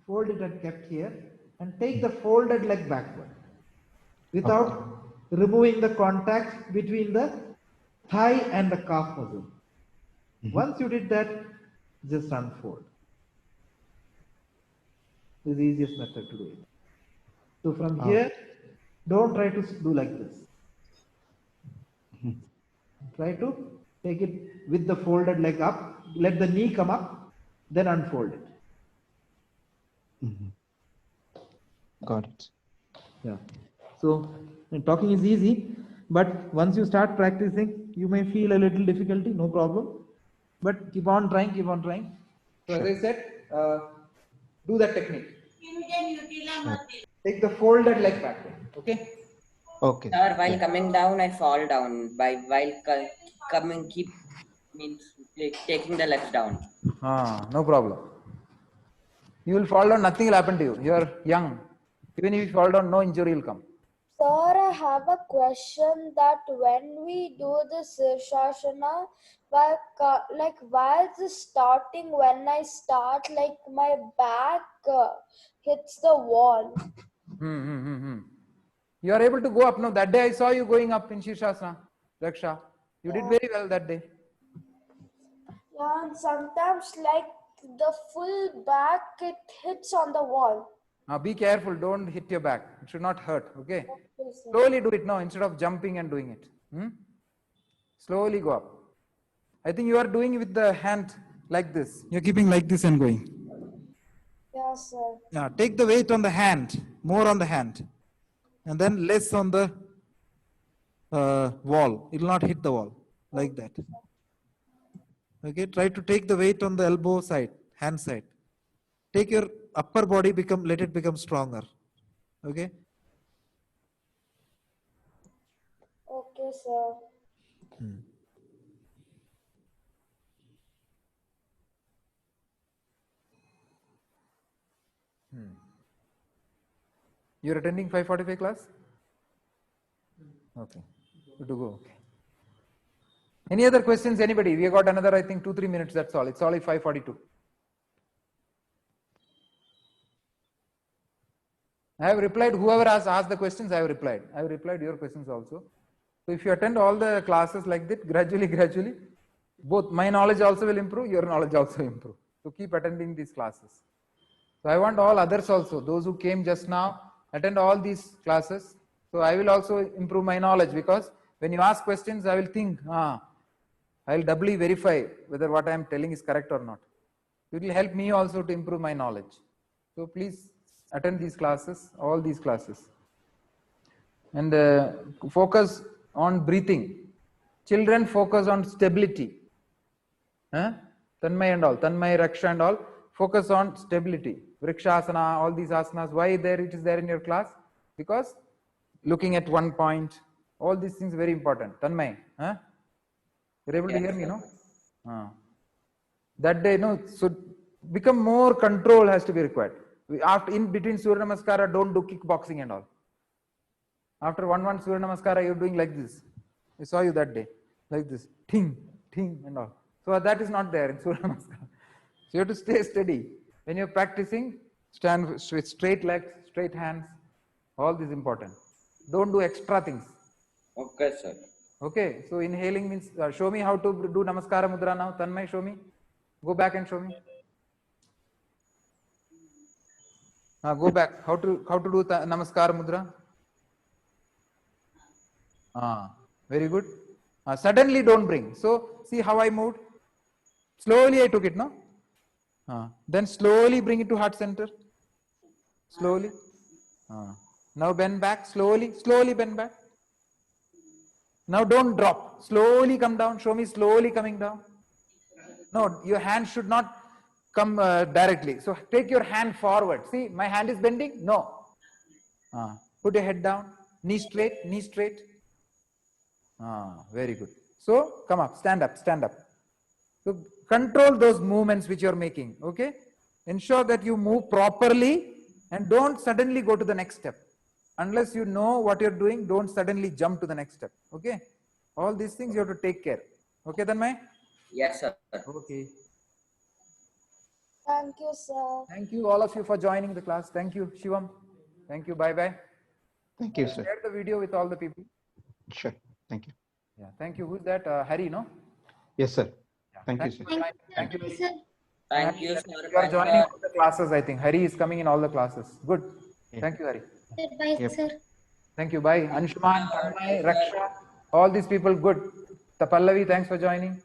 Fold it and kept here and take the folded leg backward without removing the contact between the thigh and the calf muscle. Once you did that, just unfold. This is the easiest method to do it. So from here, don't try to do like this. Try to take it with the folded leg up, let the knee come up, then unfold it. Got it. Yeah. So talking is easy, but once you start practicing, you may feel a little difficulty, no problem. But keep on trying, keep on trying. So as I said, do that technique. Take the folded leg backward. Okay. Okay. Sir, while coming down, I fall down. While coming, means taking the legs down. No problem. You will fall down, nothing will happen to you. You are young. Even if you fall down, no injury will come. Sir, I have a question that when we do the Shirshasana, while the starting, when I start, like my back hits the wall. You are able to go up now. That day I saw you going up in Shirshasana, Raksha. You did very well that day. Yeah, and sometimes like the full back, it hits on the wall. Now be careful, don't hit your back. It should not hurt, okay? Slowly do it now instead of jumping and doing it. Slowly go up. I think you are doing it with the hand like this. You're keeping like this and going. Yes, sir. Now take the weight on the hand, more on the hand. And then less on the wall. It will not hit the wall, like that. Okay, try to take the weight on the elbow side, hand side. Take your upper body, let it become stronger. Okay? Okay, sir. You're attending 5:45 class? Okay. Good to go. Okay. Any other questions, anybody? We have got another, I think, 2-3 minutes, that's all. It's only 5:42. I have replied, whoever has asked the questions, I have replied. I have replied your questions also. So if you attend all the classes like that, gradually, both my knowledge also will improve, your knowledge also improve. So keep attending these classes. So I want all others also, those who came just now, attend all these classes. So I will also improve my knowledge, because when you ask questions, I will think, I will doubly verify whether what I am telling is correct or not. It will help me also to improve my knowledge. So please attend these classes, all these classes. And focus on breathing. Children focus on stability. Tanmay and all, Tanmay, Raksha and all, focus on stability. Vrikshasana, all these asanas, why it is there in your class? Because looking at one point, all these things very important. Tanmay, you're able to hear me, no? That day, no, so become more control has to be required. After, in between Surya Namaskara, don't do kickboxing and all. After one Surya Namaskara, you're doing like this. I saw you that day, like this, ting, ting and all. So that is not there in Surya Namaskara. So you have to stay steady. When you're practicing, stand with straight legs, straight hands, all this important. Don't do extra things. Okay, sir. Okay, so inhaling means show me how to do Namaskara Mudra now. Tanmay, show me. Go back and show me. Go back. How to do Namaskara Mudra? Very good. Suddenly don't bring. So see how I moved. Slowly I took it, no? Then slowly bring it to heart center. Slowly. Now bend back. Slowly bend back. Now don't drop. Slowly come down. Show me slowly coming down. No, your hand should not come directly. So take your hand forward. See, my hand is bending? No. Put your head down. Knee straight, knee straight. Very good. So come up, stand up, stand up. So control those movements which you're making. Okay. Ensure that you move properly and don't suddenly go to the next step. Unless you know what you're doing, don't suddenly jump to the next step. Okay. All these things you have to take care. Okay, Tanmay? Yes, sir. Okay. Thank you, sir. Thank you all of you for joining the class. Thank you, Shivam. Thank you. Bye-bye. Thank you, sir. Share the video with all the people. Sure. Thank you. Yeah. Thank you. Who's that? Harry, no? Yes, sir. Yeah. Thank you, sir. Thank you. Thank you, sir. You are joining all the classes, I think. Hari is coming in all the classes. Good. Yeah. Thank you, Hari. Bye, Yep. sir. Thank you. Bye. Anshuman, Tanmay, Raksha, all these people, good. Pallavi, thanks for joining.